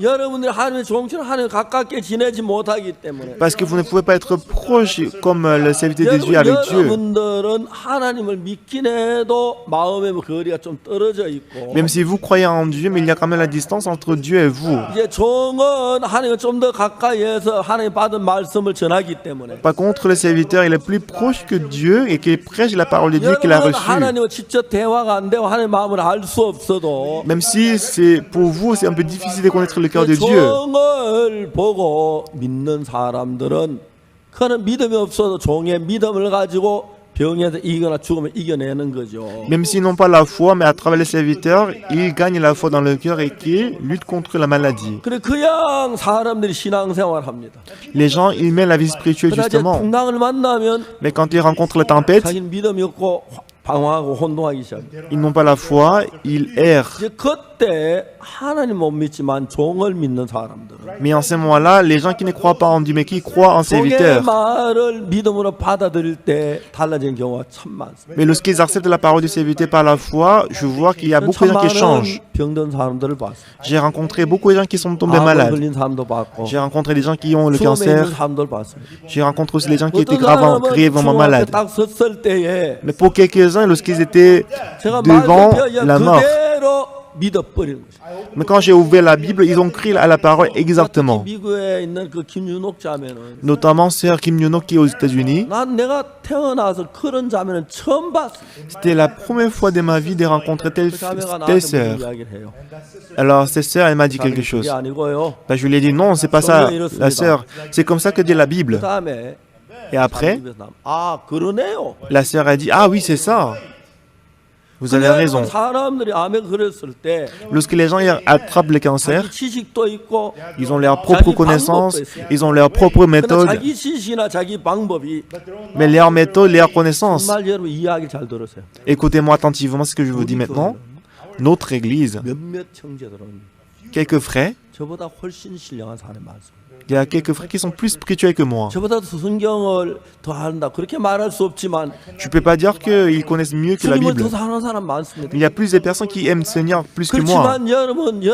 여러분들이 하나님의 종처럼 하나님 가깝게 지내지 못하기 때문에 Parce que vous ne pouvez pas être proche aussi comme le serviteur de Dieu avec Dieu. 여러분들은 하나님을 믿긴 해도 마음의 거리가 좀 떨어져 있고 Même si vous croyez en Dieu, mais il y a quand même la distance entre Dieu et vous. 이제 종은 하나님을 좀 더 가까이에서 하나님 받은 말씀을 전하기 때문에 Par contre, le serviteur, il est plus proche que Dieu et qu'il prêche la parole de Dieu qu'il a 여러분은 reçue. 하나님과 직접 대화가 안 되고 하나님의 마음을 알 수 없어도 Même si c'est pour vous, c'est un peu difficile de connaître le cœur de Dieu. 종을 보고 믿는 사람들은 그는 믿음이 없어도 종의 믿음을 가지고 병에서 이기거나 죽으면 이겨내는 거죠. Même s'ils n'ont pas la foi, mais à travers les serviteurs, ils gagnent la foi dans le cœur et qu'ils luttent contre la maladie. 그래 그냥 사람들이 신앙생활합니다. Les gens, ils mènent la vie spirituelle 그러나 이제 justement. 풍랑을 만나면 Mais quand ils rencontrent la tempête, 자기는 믿음이 없고 방황하고 혼동하기 시작해요. ils n'ont pas la foi, ils errent. 이제 그때 하나님 못 믿지만 종을 믿는 사람들은 Mais en ces moments-là, les gens qui ne croient pas en Dieu, mais qui croient en 종의 serviteurs, 말을 믿음으로 받아들일 때 달라진 경우가 참 많습니다. mais lorsqu'ils acceptent la parole du serviteur par la foi, je vois qu'il y a beaucoup de gens qui changent. 병든 사람들을 봤어요. J'ai rencontré beaucoup de gens qui sont tombés 암 malades. 걸린 사람도 봤고 J'ai rencontré des gens qui ont le 수험에 있는 cancer. 사람들 봤어요. J'ai rencontré aussi les gens qui étaient 어떤 사람은 grièvement 주님 앞에 malades. 딱 섰을 때에 Mais pour quelques-uns, lorsqu'ils étaient 제가 devant 말씀드려 la mort, 그대로 믿어버리는 거죠. mais quand j'ai ouvert la Bible, ils ont crié à la parole exactement. 특히 미국에 있는 그 김윤옥 자매는 Notamment sœur Kim Yono qui est aux États-Unis. 난 내가 태어나서 그런 자매는 처음 봤어. C'était la première fois de ma vie de rencontrer telle 그 자매가 telle 나한테 sœur. 무슨 이야기를 해요. Alors cette sœur, elle m'a dit quelque 그게 chose. 아니고요. Ben, je lui ai dit non, c'est pas ça, la sœur. C'est comme ça que dit la Bible. 그다음에 Et après, 아 그러네요. la sœur a dit ah oui, c'est ça. Vous avez raison. 사람들이 암에 걸렸을 때 Lorsque les gens attrapent le cancer, 자기 지식도 있고 ils ont leurs propres connaissances, ils ont leurs propres 근데 méthodes, 자기 지식이나 자기 방법이 mais leurs méthodes, leurs connaissances. 정말 여러분 이야기 잘 들으세요. Écoutez-moi attentivement ce que je vous dis maintenant. Notre Église, 몇몇 형제들은 quelques frères, 저보다 훨씬 신령한 사람이 많습니다. il y a quelques frères qui sont plus spirituels que moi. 저보다 성경을 더 한다 그렇게 말할 수 없지만 Je ne peux pas dire qu'ils connaissent mieux que la 주님을 Bible. 더 사랑하는 사람 많습니다. Il y a plus de personnes qui aiment le Seigneur plus que moi. 그렇지만 여러분이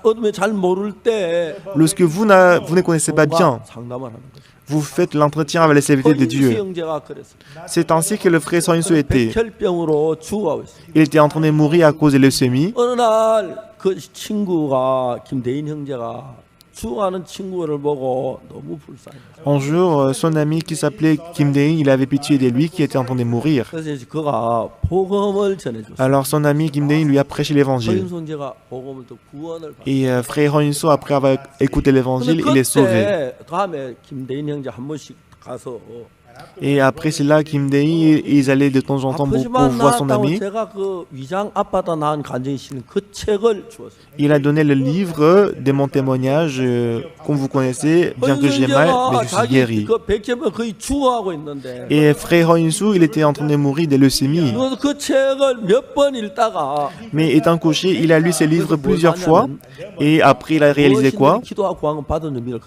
어둠에 잘 모를 때 Lorsque vous ne connaissez pas bien, 상담을 하는 거죠. vous faites l'entretien avec les serviteurs de 허인수 Dieu. 형제가 그랬어요. C'est ainsi que le frère Soinsu était. 백혈병으로 죽어가고 있어요. Il était en train de mourir à cause de leucémie. 어느 날 그 친구가 김대인 형제가 죽어가는 친구를 보고 너무 불쌍해요. Un jour, son ami qui s'appelait Kim Dae-in, il avait pitié de lui qui était en train de mourir. 그래서 이제 그가 복음을 전해줬어요. Alors son ami Kim Dae-in lui a prêché l'évangile. 허인수 형제가 복음을 또 구원을 받았어요. Et frère Hoinso, après avoir écouté l'évangile, il est sauvé. 그때 다음에 김대인 형제 한 번씩 가서 Et après cela, Kim Dae-in, ils allaient de temps en temps pour 아프지만 voir son 나았다고 ami. 제가 그 위장 아빠다 낳은 간증이 실린 그 책을 주었어요. Il a donné le livre de mon témoignage, comme vous connaissez, bien que j'ai mal, mais je suis 자기 guéri. 그 백혈병 거의 죽어가고 있는데 Et frère Hoinsu, il était en train de mourir de leucémie. 그래서 그 책을 몇 번 읽다가 Mais étant couché, il a lu ce livre plusieurs fois. Et après, il a réalisé quoi? 기도하고 구한 건 받은 의미를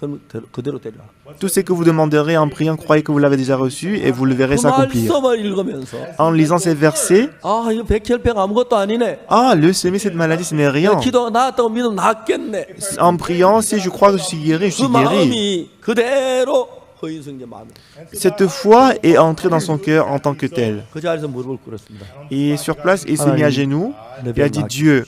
그대로 데려. Tout ce que vous demanderez en priant, croyez que vous l'avez déjà reçu et vous le verrez 그 s'accomplir. 말씀을 읽으면서 En lisant ces versets, 아 이거 백혈병 아무것도 아니네. ah, leucémie, cette maladie, ce n'est rien. 기도가 나았다고 믿으면 낫겠네. En priant, si je crois que je suis guéri, je 그 suis guéri. 마음이 그대로 허인승제 마음이. Cette foi est entrée dans son cœur en tant que telle. 그 자리에서 무릎을 꿇었습니다. Et sur place, il s'est mis à genoux et a dit, Dieu,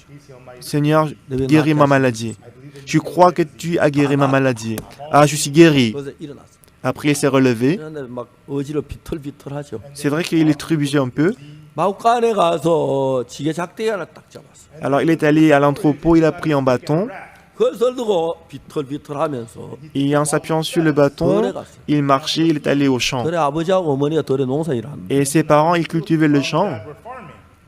Seigneur, guéris ma maladie. Je crois que tu as guéri ma maladie. Ah, je suis guéri. 그래서 일어났어요. Après, il s'est relevé. 그런데 막 어지러 비틀비틀하죠. C'est vrai qu'il est trébuché un peu. 마구간에 가서 지게 작대기 하나 딱 잡았어요. Alors, il est allé à l'entrepôt, il a pris un bâton. 그걸 들고 비틀비틀하면서 Et en s'appuyant sur le bâton, il marchait, il est allé au champ. 그래 아버지하고 어머니가 덜에 농사 일하는. Et ses parents, ils cultivaient le champ.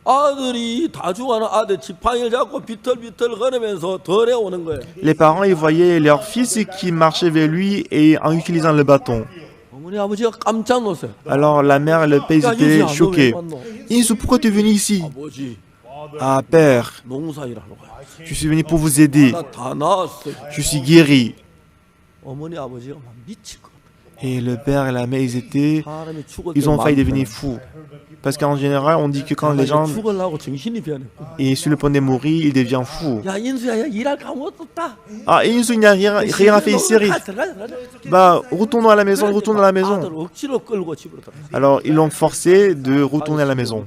아들이 다 죽어가는 아들 지팡이를 잡고 비틀비틀 거리면서 덜에 오는 거예요. Les parents, ils voyaient leur fils qui marchait vers lui et en utilisant le bâton. 어머니 아버지가 깜짝 놀랐어요. Alors la mère et le père ils étaient choqués. Ils pourquoi tu es venu ici? 아버지 Ah, père, 농사 일하러 가요. je suis venu pour vous aider. 나 다 나았어요. Je suis guéri. 어머니 아버지가 막 미칠 것 같아요. Et le père et la mère, 사람이 죽을 때 ils ont failli 마음이 devenir 변해. fous. Parce qu'en général, on dit que quand les gens 죽으려고 정신이 변해. est sur le point de mourir, il devient fou. 야 인수야, 야, 일할 거 아무것도 없다. Ah, et il n'y a rien fait ici. Bah, retournons à la maison, retournons à la maison. 아들 억지로 끌고 집으로 들어. Alors, ils l'ont forcé de retourner à la maison.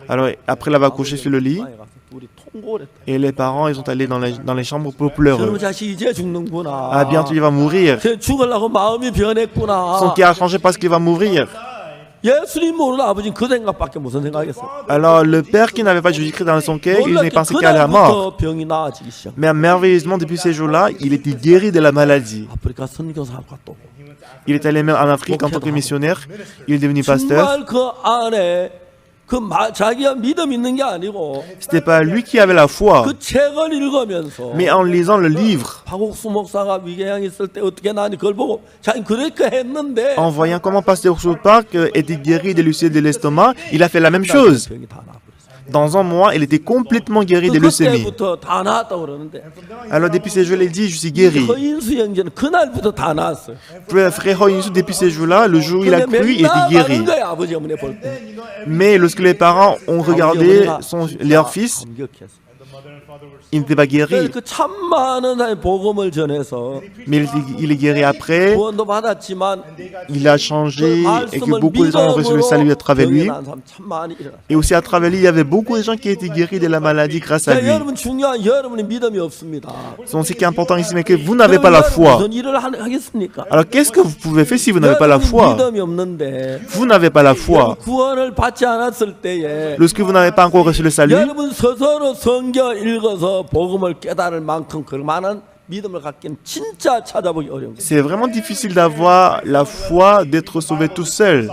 Alors, après l'avoir couché sur le lit, 둘이 통곡을 했다. et les parents, ils sont allés dans les chambres pour pleurer. 저놈 자식 이제 죽는구나. Ah, bientôt il va mourir. 쟤 죽으려고 마음이 변했구나. Son cœur a changé parce qu'il va mourir. 예수님 모르는 아버지는 그 생각밖에 무슨 생각했어? Alors, le père qui n'avait pas Jésus-Christ dans son cœur, il n'est pensé qu'à la mort. 그날부터 병이 나아지기 시작. Mais merveilleusement, depuis ces jours-là, il était guéri de la maladie. 아프리카 선교사가 또 Il est allé même en Afrique en tant que missionnaire. Il est devenu pasteur. 정말 그 안에 자기가 믿음 있는 게 아니고 C'était pas lui qui avait la foi, 그 책을 읽으면서 mais en lisant le livre, 박옥수 목사가 위궤양 있을 때 어떻게 나니 그걸 보고 자기 그렇게 했는데 en voyant comment Pasteur South Park était guéri de l'ulcère de l'estomac, il a fait la même chose. 병이 다 나버렸어. Dans un mois, il était complètement guéri de leucémie. 그때부터 다 나았다고 그러는데 Alors depuis ces jours, il dit, je suis guéri. 허인수 형제는 그날부터 다 나았어요. Le frère Hoyinsu, depuis ces jours-là, le jour où il a cru, il était guéri. 거야 아버지 어머니 볼 때. Mais lorsque les parents ont regardé leur fils, 감격했어. il n'était pas guéri. 그 참 많은 사람이 복음을 전해서 Mais il est guéri après. 구원도 받았지만 Il a changé et que beaucoup de gens ont reçu le salut à travers lui. 병이 난 사람 참 많이 일어났어요. Et aussi à travers lui, il y avait beaucoup de gens qui étaient guéris de la maladie grâce à lui. 여러분 중요한 여러분이 믿음이 없습니다. C'est ce qui est important ici, mais que vous n'avez pas la foi. 무슨 일을 하겠습니까? Alors qu'est-ce que vous pouvez faire si vous n'avez pas la foi? 믿음이 없는데 Vous n'avez pas la foi. 구원을 받지 않았을 때에 Lorsque vous n'avez pas encore reçu le salut, 여러분 스스로 성경 읽어서 복음을 깨달을 만큼 그만한 믿음을 갖기는 진짜 찾아보기 어려운 거예요. c'est vraiment difficile d'avoir la foi d'être sauvé tout seul.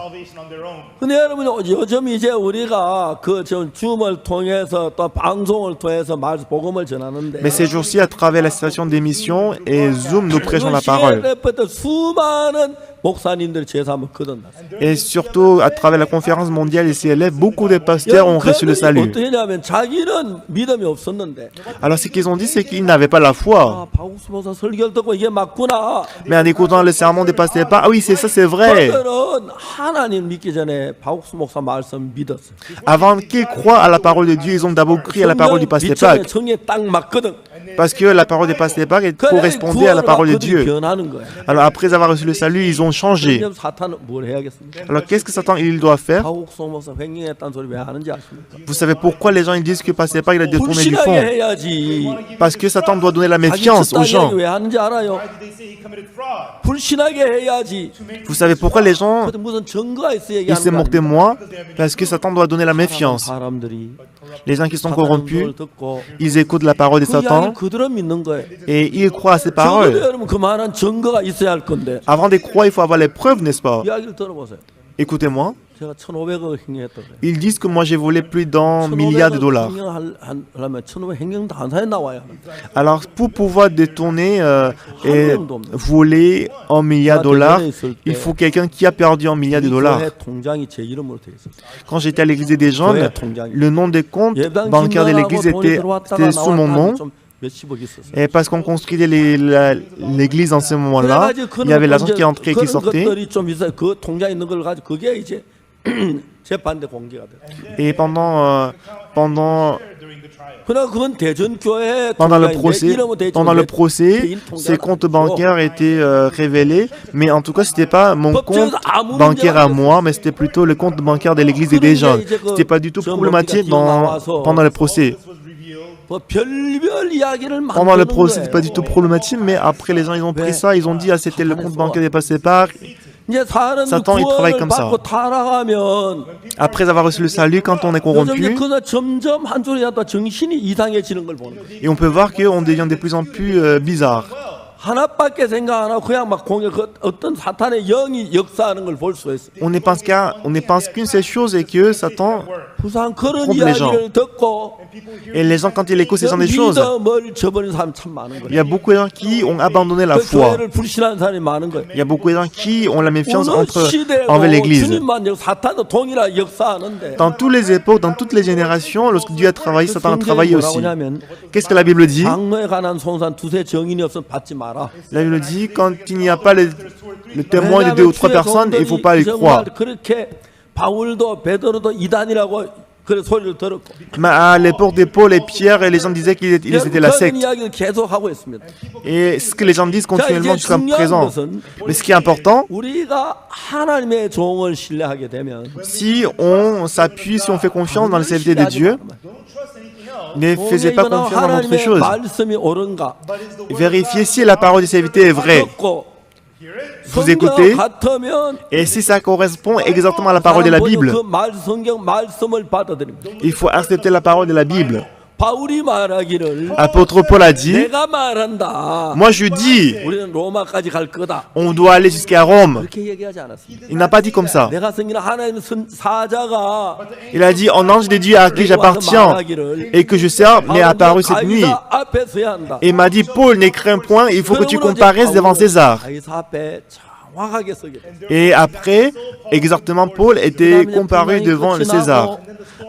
근데 여러분 요즘 이제 우리가 그 줌을 통해서 또 방송을 통해서 복음을 전하는데 Mais ces jours-ci, à travers la station d'émission et Zoom, nous prêchons la parole. 수많은 목사님들 제사 한번 거듭났어요. Et surtout, à travers la conférence mondiale et CLF, beaucoup de pasteurs ont reçu le salut. 어떻게 했냐면 자기는 믿음이 없었는데 Alors ce qu'ils ont dit, c'est qu'ils n'avaient pas la foi. 아, 박욱수 목사 설교를 듣고 이게 맞구나. Mais en écoutant le sermon des pasteurs, ah oui, c'est ça, c'est vrai. 그들은 하나님 믿기 전에 박욱수 목사 말씀 믿었어. Avant qu'ils croient à la parole de Dieu, ils ont d'abord cru à la parole du pasteur Pâques. 성에 딱 맞거든. Parce que la parole du pasteur Pâques correspondait à la parole de Dieu. 변하는 거야. Alors après avoir reçu le salut, ils ont changé. 그럼 사탄은 뭘 해야겠습니까? Alors qu'est-ce que Satan il doit faire? 박욱수 목사 횡령했다는 소리 왜 하는지 아십니까? Vous savez pourquoi les gens ils disent que pasteur Pâques il a détourné du 불신하게 fond? 해야지. Parce que Satan doit donner la 자기 méfiance aux gens. 왜 하는지 알아요? 불신하게 해야지. Vous savez pourquoi les gens 근데 무슨 증거가 있어야 ils se 얘기하는 moquent de moi? Parce que Satan doit donner la méfiance. 사람들이 Les gens qui sont 사탄의 corrompus, 말을 듣고 ils écoutent la parole de 그 이야기를 Satan 그대로 믿는 거예요. et ils croient à ces 적어도 paroles. 여러분 그만한 증거가 있어야 할 건데 Avant de croire, il faut avoir les preuves, n'est-ce pas? 이야기를 들어보세요. Écoutez-moi. 제가 1,500억 횡령했다 그래요. Ils disent que moi j'ai volé plus d'un milliard de dollars. 횡령하려면 1,500 횡령단사에 나와야 합니다. Alors pour pouvoir détourner et voler un milliard de dollars, il faut quelqu'un qui a perdu un milliard de dollars. 교회 통장이 제 이름으로 돼 있었어요. Quand j'étais à l'église des jeunes, le nom des comptes bancaires de l'église était sous mon nom. 몇십억 있었어요. Et parce qu'on construisait l'église en ce moment-là, il y avait l'argent qui entrait et qui sortait. 것들이 좀 있어요. 그 통장에 있는 걸 가지고 그게 이제 재판대 공개가 돼요. Et pendant 그러나 그건 대전교회 pendant le procès, ces comptes bancaires étaient révélés, mais en tout cas, c'était pas mon compte bancaire à moi, mais c'était plutôt le compte bancaire de l'église des jeunes. C'était pas du tout problématique pendant le procès. Pendant le procès, c'était pas du tout problématique, mais après les gens ils ont pris ça, ils ont dit ah c'était le compte bancaire dépassé par. Satan il travaille comme ça. Après avoir reçu le salut, quand on est corrompu, et on peut voir qu'on devient de plus en plus bizarre. 하나밖에 생각 안 하고 그냥 막 어떤 사탄의 영이 역사하는 걸 볼 수 있어요. On ne pense qu'une seule chose et que Satan 부산 그런 trompe les gens. 이야기를 듣고 Et les gens, quand ils écoutent ce genre de choses, 믿음을 저버린 사람 참 많은 il y a 거예요. beaucoup de gens qui ont abandonné la 그 foi. 교회를 불신하는 사람이 많은 거예요. Il y a beaucoup de gens qui ont la méfiance 어느 envers 시대고 l'Église. 주님만 사탄도 동일하게 역사하는데 Dans toutes les époques, dans toutes les générations, lorsque Dieu a travaillé, Satan a travaillé aussi. 하냐면 Qu'est-ce que la Bible dit? 장로에 관한 송산 두세 정인이 없으면 받지 마라. La Bible dit, quand il n'y a pas le témoin de 2 ou 3 personnes, il ne faut pas y croire. 그렇게 바울도 베드로도 이단이라고 그래 소리를 들었고 Mais à l'époque de Paul et Pierre, les gens disaient qu'ils étaient la 그런 secte. 이야기를 계속 하고 있습니다. Et ce que les gens disent 자, continuellement 이제 jusqu'à 중요한 présent. 것은 Mais ce qui est important, 우리가 하나님의 종을 신뢰하게 되면 si on s'appuie, si on fait confiance dans la sainteté de Dieu, ne faisez pas confiance dans autre 하나님의 chose. 말씀이 옳은가 Vérifiez si la parole de sainteté est vraie. 듣고 Vous écoutez, 같으면 et si ça correspond exactement à la parole de la Bible, 그 성경 말씀을 받아들입니다. il faut accepter la parole de la Bible. 바울이 말하기를 Apôtre Paul a dit, 내가 말한다. moi je dis, 우리는 로마까지 갈 거다. on doit aller jusqu'à Rome. 그렇게 얘기하지 않았습니다. Il n'a pas dit comme ça. 내가 생긴 하나님의 사자가 Il a dit, en ange de Dieu à qui j'appartiens et que je sers m'est apparu cette nuit. 앞에 서야 한다. Et il m'a dit, Paul, ne crains point, il faut que tu comparaisses devant César. 가이사 앞에 정확하게 서게 돼. Et après, exactement, Paul était comparé devant le César.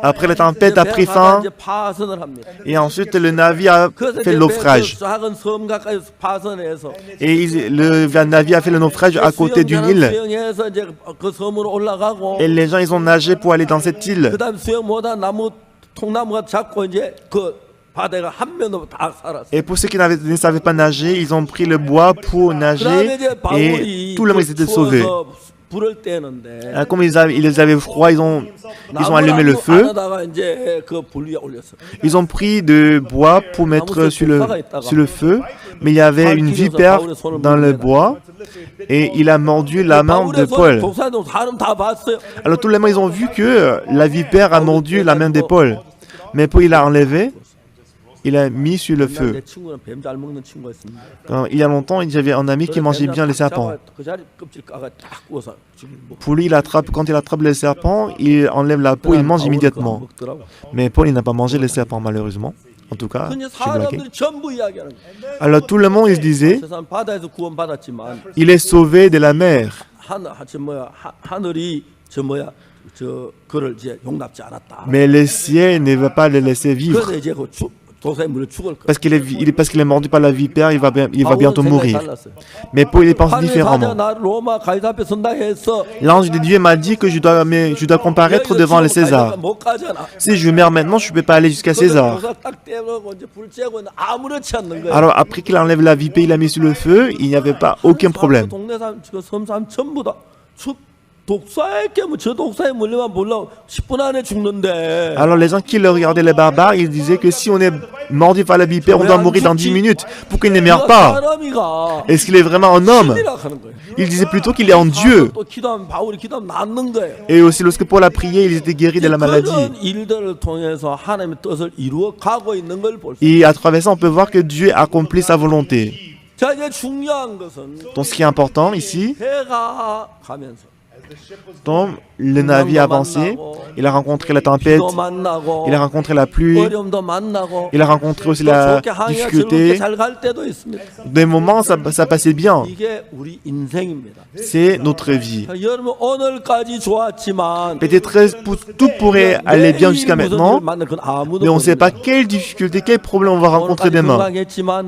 Après la tempête a pris fin 이제 파선을 합니다. et ensuite le navire a 그래서 fait 이제 le naufrage. 작은 섬 가까이 파선해서 Et le navire a fait le naufrage à côté d'une île. 수영해서 이제 그 섬으로 올라가고 Et les gens, ils ont nagé pour aller dans cette île. 그다음 수영 못한 나무 통나무가 잡고 이제 그 바다가 한 면으로 다 살았어. Et pour ceux qui ne savaient pas nager, ils ont pris le bois pour nager 그다음에 이제 et 바울이 tout le monde était sauvé. 추워서 불을 떼는데 Comme ils avaient froid, ils ont allumé le feu. 안에다가 이제 그 불 위에 올렸어. Ils ont pris de bois pour mettre sur le feu, mais il y avait une vipère dans le bois et il a mordu la main de Paul. 독사도 사람 다 봤어요. Alors tout le monde, ils ont vu que la vipère a mordu la main de Paul. Mais Paul, il a enlevé, il a mis sur le feu. 내 친구는 뱀 잘 먹는 친구였습니다. Il y a longtemps, j'avais un ami qui mangeait bien les serpents. 그 자리 껍질 까가 딱 구워서 죽이고. Pour lui, quand il attrape les serpents, il enlève la peau, il mange immédiatement. Mais Paul, il n'a pas mangé les serpents, malheureusement. En tout cas, 근데 je suis bloqué. 사람들이 전부 이야기하는 거예요. Alors tout le monde, il se disait, 세상 바다에서 구원받았지만 il est sauvé de la mer. 하늘이 저 그를 이제 용납지 않았다. Mais le ciel ne va pas le laisser vivre. 그래서 이제 그 도사의 물에 죽을 거야. Parce qu'il est mordu par la vipère, il va bientôt mourir. Mais Paul, il pense différemment. 로마 가이사 앞에 선다 해서 L'ange de Dieu m'a dit que je dois comparaître devant le César. 못 가잖아. Si je meurs maintenant, je ne peux pas aller jusqu'à César. 도사 딱 떼고 이제 불 쬐고 있는데 아무렇지 않는 거야. Alors après qu'il enlève la vipère, il l'a mis sur le feu, il n'y avait pas aucun problème. 동네 사람 그 섬 사람 전부 다 독사에 깨면 저 독사에 물리면 몰라 10분 안에 죽는데. Alors les gens qui le regardaient, les barbares, ils disaient que si on est mordu par la vipère, on doit mourir dans 10 minutes. Pourquoi il ne meurt pas? Est-ce qu'il est vraiment un homme? Il disait plutôt qu'il est en Dieu. 또 기도하면 바울이 기도하면 낫는 거예요. Et aussi lorsque Paul a prié, ils étaient guéris de la maladie. 그런 일들을 통해서 하나님의 뜻을 이루어 가고 있는 걸 볼 수. Et à travers ça, on peut voir que Dieu accomplit sa volonté. 자, 이제 중요한 것은 Donc ce qui est important ici, 해가 가면서 donc, le navire a avancé, il a rencontré la tempête, 비도 만나고 il a rencontré la pluie, 어려움도 만나고 il a rencontré aussi 또 la 좋게 항해가 difficulté. 즐겁게 잘 갈 때도 있습니다. Des moments, ça passait bien. 이게 우리 인생입니다. C'est notre vie. 자, 여러분 오늘까지 좋았지만 Peut-être tout pourrait aller bien jusqu'à maintenant, mais on ne sait pas quelle difficulté, quel problème on va rencontrer demain.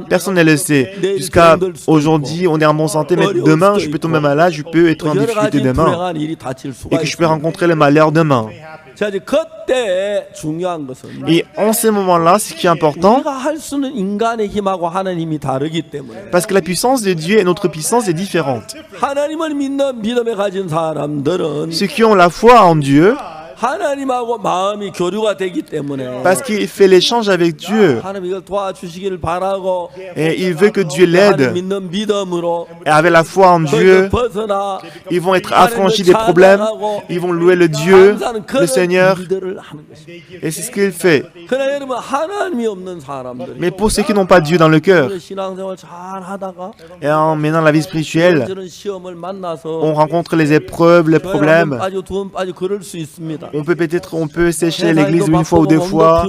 Personne ne le sait. Jusqu'à aujourd'hui, on est en bonne santé, mais demain, je peux tomber malade, je peux être en difficulté demain. Et que je peux rencontrer le malheur demain. 자, 이제 그때 중요한 것은 Et en ce moment-là, ce qui est important, 우리가 할 수는 인간의 힘하고 하나님의 힘이 다르기 때문에 parce que la puissance de Dieu et notre puissance est différente. 하나님을 믿는 믿음에 가진 사람들은 Ceux qui ont la foi en Dieu, 하나님하고 마음이 교류가 되기 때문에 parce qu'il fait l'échange avec Dieu, 하나님 이걸 도와주시기를 바라고 et il veut que Dieu 하나님 l'aide. 믿는 믿음으로 Et avec la foi en Dieu, 벗어나 ils vont être affranchis des problèmes, ils vont louer le Dieu, le Seigneur, 일들을 하는 것입니다. et c'est ce qu'il fait. 그러나 여러분 하나님이 없는 사람들이 Mais pour ceux qui n'ont pas Dieu dans le cœur, 신앙생활 잘 하다가 et en menant la vie spirituelle, 이런 시험을 만나서 on rencontre les épreuves, les problèmes, 빠지고 두 번 빠지고 그럴 수 있습니다. On peut sécher l'église une fois ou deux fois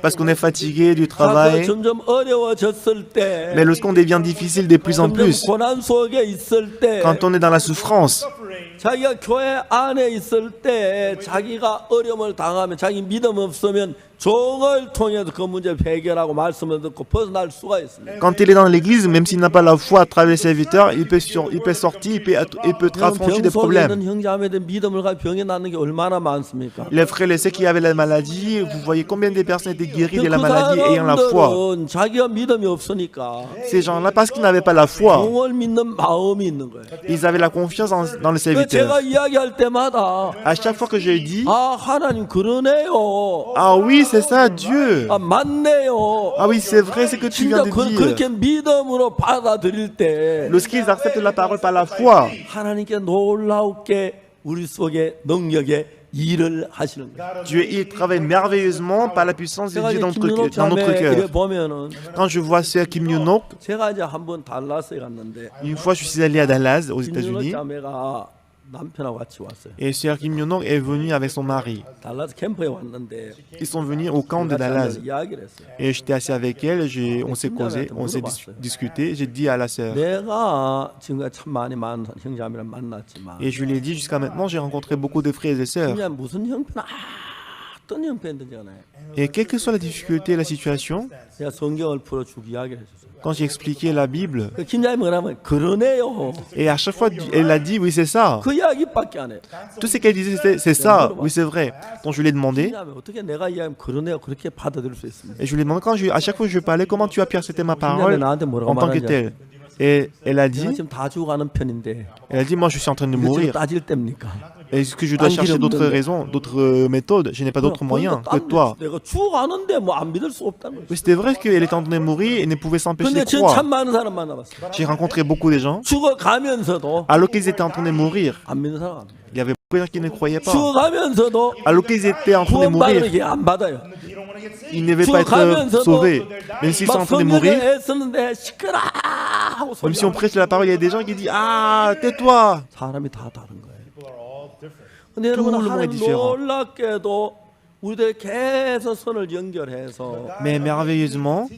parce qu'on est fatigué du travail. Mais lorsqu'on devient difficile de plus en plus, quand on est dans la souffrance, 자기가 교회 안에 있을 때 자기가 어려움을 당하면 자기 믿음 없으면 종을 통해서 그 문제를 해결하고 말씀을 듣고 벗어날 수가 있습니다. Quand il est dans l'église, même s'il n'a pas la foi à travers les serviteurs, il peut sortir, il peut affronter des problèmes. 형제자매들 믿음을 가지고 병이 낫는 게 얼마나 많습니까? Les frères et sœurs qui avaient la maladie, vous voyez combien de personnes étaient guéries de la maladie ayant la foi. 자기가 믿음이 없으니까 Ces gens-là, parce qu'ils n'avaient pas la foi, 종을 믿는 마음이 있는 거예요. ils avaient la confiance dans le serviteur. 제가 이야기할 때마다 À chaque fois que je dis, 아 하나님 그러네요. ah oui, c'est ça, Dieu. 아 맞네요. Ah oui, c'est vrai, c'est ce que tu viens 진짜 de dire. 그렇게 믿음으로 받아들일 때 Lorsqu'ils acceptent la parole par la foi, 하나님께 놀랍게 우리 속에 능력에 일을 하시는 거예요. Dieu, il travaille merveilleusement par la puissance de 제가 Dieu 이제 dans 김윤옥 notre 자매 이래 cœur. 보면은 Quand je vois Sœur Kim Yoon-ok, 제가 이제 한번 달라스에 갔는데 une fois je suis allé à Dallas, aux 김윤옥 États-Unis, 자매가 남편하고 같이 왔어요. et Sœur Kim Yoon-ok est venue avec son mari. 달라스 캠프에 왔는데 Ils sont venus au camp de 같이 Dallas. 앉아서 이야기를 했어요. Et j'étais assis avec elle, on s'est causé, on s'est discuté. J'ai dit à la sœur, 내가 지금까지 참 많이 많은 형제자매를 만났지만 et je lui ai dit jusqu'à maintenant, j'ai rencontré beaucoup de frères et sœurs. 그냥 무슨 형편 어떤 형편이든지 간에 Et quelle que soit la difficulté, la situation, 제가 성경을 풀어주고 이야기를 해줬어요. quand j'ai expliqué la Bible, 그 김자매 뭐라면 그러네요. et à chaque fois, elle a dit, oui, c'est ça. 그 이야기밖에 안 해요. Tout ce qu'elle disait, c'est ça. Oui, c'est vrai. Donc je lui ai demandé, 김자매 어떻게 내가 이야기하면 그러네요 그렇게 받아들일 수 있습니까? et je lui ai demandé, à chaque fois que je parlais, comment tu as pu accepter ma 김자매 parole 나한테 뭐라고 en tant que 말하는지 telle. Et elle a 내가 dit, 지금 다 죽어가는 편인데 moi je suis en train de 이거 지금 mourir. 따질 때입니까? Est-ce que je dois chercher d'autres raisons, d'autres méthodes? Je n'ai pas d'autres moyens que toi. 내가 죽어가는데 뭐 안 믿을 수 없다는 거죠. Oui, c'était vrai qu'elle était en train de mourir et ne pouvait s'empêcher 근데 de 전 croire. 참 많은 사람 만나봤어요. J'ai rencontré beaucoup de gens, 죽어가면서도 alors qu'ils étaient en train de mourir. 안 믿는 사람 안 돼요. Il y avait beaucoup de gens qui ne croyaient pas. 죽어가면서도 Alors qu'ils étaient en train de 구원받으면 mourir, 이게 안 받아요. ils ne devaient pas être 죽어가면서도 sauvés. Même s'ils sont en 막 train de 성경에 mourir, 애쓰는데 시끄러 하고 même si on 소리하고 prêche la parole, il y a des gens qui disent, ah, tais-toi. 사람이 다 다른 거예요. 근데 여러분 Tout le monde est 하나님 différent. 놀랍게도 우리들 계속 선을 연결해서 Mais merveilleusement,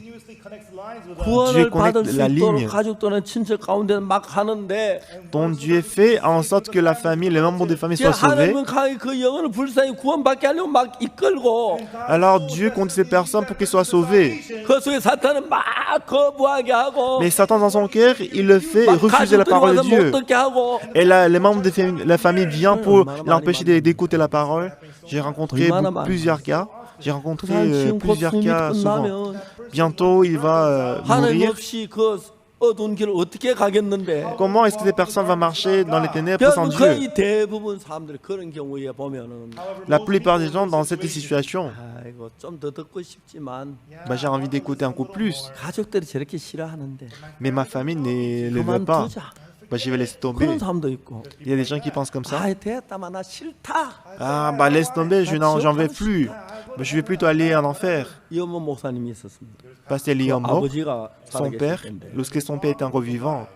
구원을 connecte 받을 수 la ligne. 있도록 가족 또는 친척 가운데 막 하는데 ton Dieu fait en sorte que la famille, les membres de famille soient sauvés. 하나님은 그 영혼을 불쌍히 구원받게 하려고 막 이끌고 Alors Dieu compte ces personnes pour qu'ils soient sauvés. 그 속에 사탄은 막 거부하게 하고 Mais Satan dans son cœur, il le fait 막 refuser la 가족들이 parole de 와서 못 Dieu. 듣게 ha고 Et là, les membres de la famille viennent pour l'empêcher d'écouter la parole. J'ai rencontré plusieurs cas. J'ai rencontré 지금 곧 plusieurs 숨이 cas souvent. 끝나면 Bientôt, il va 하나님 mourir. 없이 그 어두운 길을 어떻게 가겠는데 Comment est-ce que ces personnes vont marcher dans les ténèbres sans Dieu? 거의 대부분 사람들이 그런 경우에 보면은 La plupart des gens dans cette situation, 아이고 좀 더 듣고 싶지만 j'ai envie d'écouter un coup plus. 가족들이 저렇게 싫어하는데 Mais ma famille ne le veut pas. 그만두자 Je vais laisser tomber. 그런 사람도 있고 Il y a des gens qui pensent comme ça. 아 됐다마 나 싫다 Ah, laisse tomber, j'en vais plus. Je vais plutôt aller en enfer. 이어모 목사님이 있었습니다. Pasteur Liam Mo, 아버지가 son père, 살아계실 때인데 lorsque son père était encore vivant,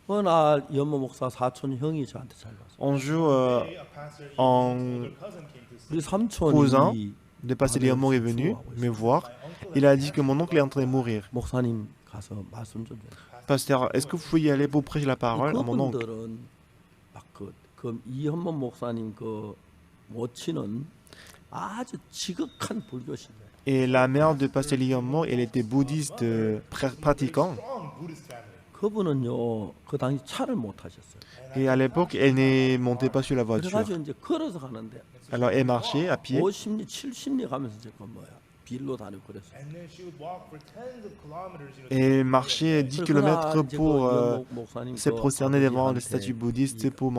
어느 날 이어모 목사 사촌 형이 저한테 찾아왔어요. un jour, en 우리 cousin 삼촌이 de Pasteur Liam Mo est venu me voir. Il a dit que mon oncle est en train de mourir. 목사님 가서 말씀 좀 해주세요. Pasteur, est-ce que vous pouvez y aller pour prêcher la parole à mon oncle? 그분들은 막그 이현모 목사님 그 모친은 아주 지극한 불교신이에요. Et la mère de Pasteur Liam Mo, elle était bouddhiste pratiquant. 그분은요 그 당시 차를 못 타셨어요. Et à l'époque, elle ne montait pas sur la voiture. 그래가지고 이제 걸어서 가는데 Alors elle marchait à pied. 50리 70리 가면서 이제 그 뭐야 빌로 다니고 그랬어요. Et elle marchait 10 km pour se prosterner devant le statue bouddhiste pour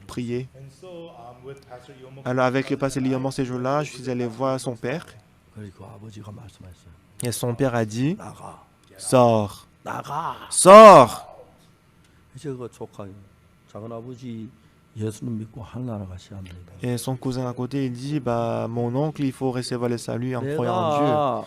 prier. Alors avec le Pasteur Liam Mo ces jours-là, je suis allé voir son père. 그리고 아버지가 말씀하셨어요. Et son père a dit, 나가, sors, 나가. sors. 이제 그 조카 작은 아버지 예수님 믿고 하늘나라 가셔야 합니다. Et son cousin à côté, il dit, mon oncle, il faut recevoir le salut en croyant en Dieu. 내가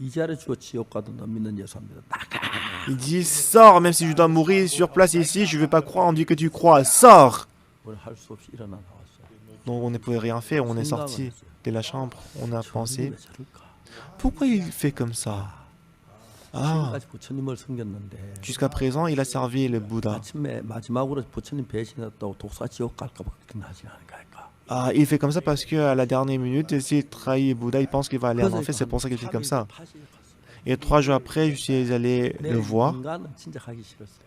이 자리에 죽어 지옥 가든 너 믿는 예수입니다. 나가. Il dit, sors, même si je dois mourir sur place ici, je ne vais pas croire en Dieu que tu crois, sors. 뭘 할 수 없이 일어나 나왔어요. Donc on ne pouvait rien faire, on est sorti de la chambre, on a pensé, pourquoi il fait comme ça? Ah, 지금까지 부처님을 섬겼는데 jusqu'à présent, il a servi le Bouddha. 마지막으로 부처님 배신했다고 독사 지옥 갈까 봐 걱정하지 않을까? Ah, il fait comme ça parce qu'à la dernière minute, s'il trahit Bouddha, il pense qu'il va aller en enfer, c'est pour ça qu'il fait comme ça. Et 3 jours après, je suis allé le voir. 인간은 진짜 가기 싫었어요.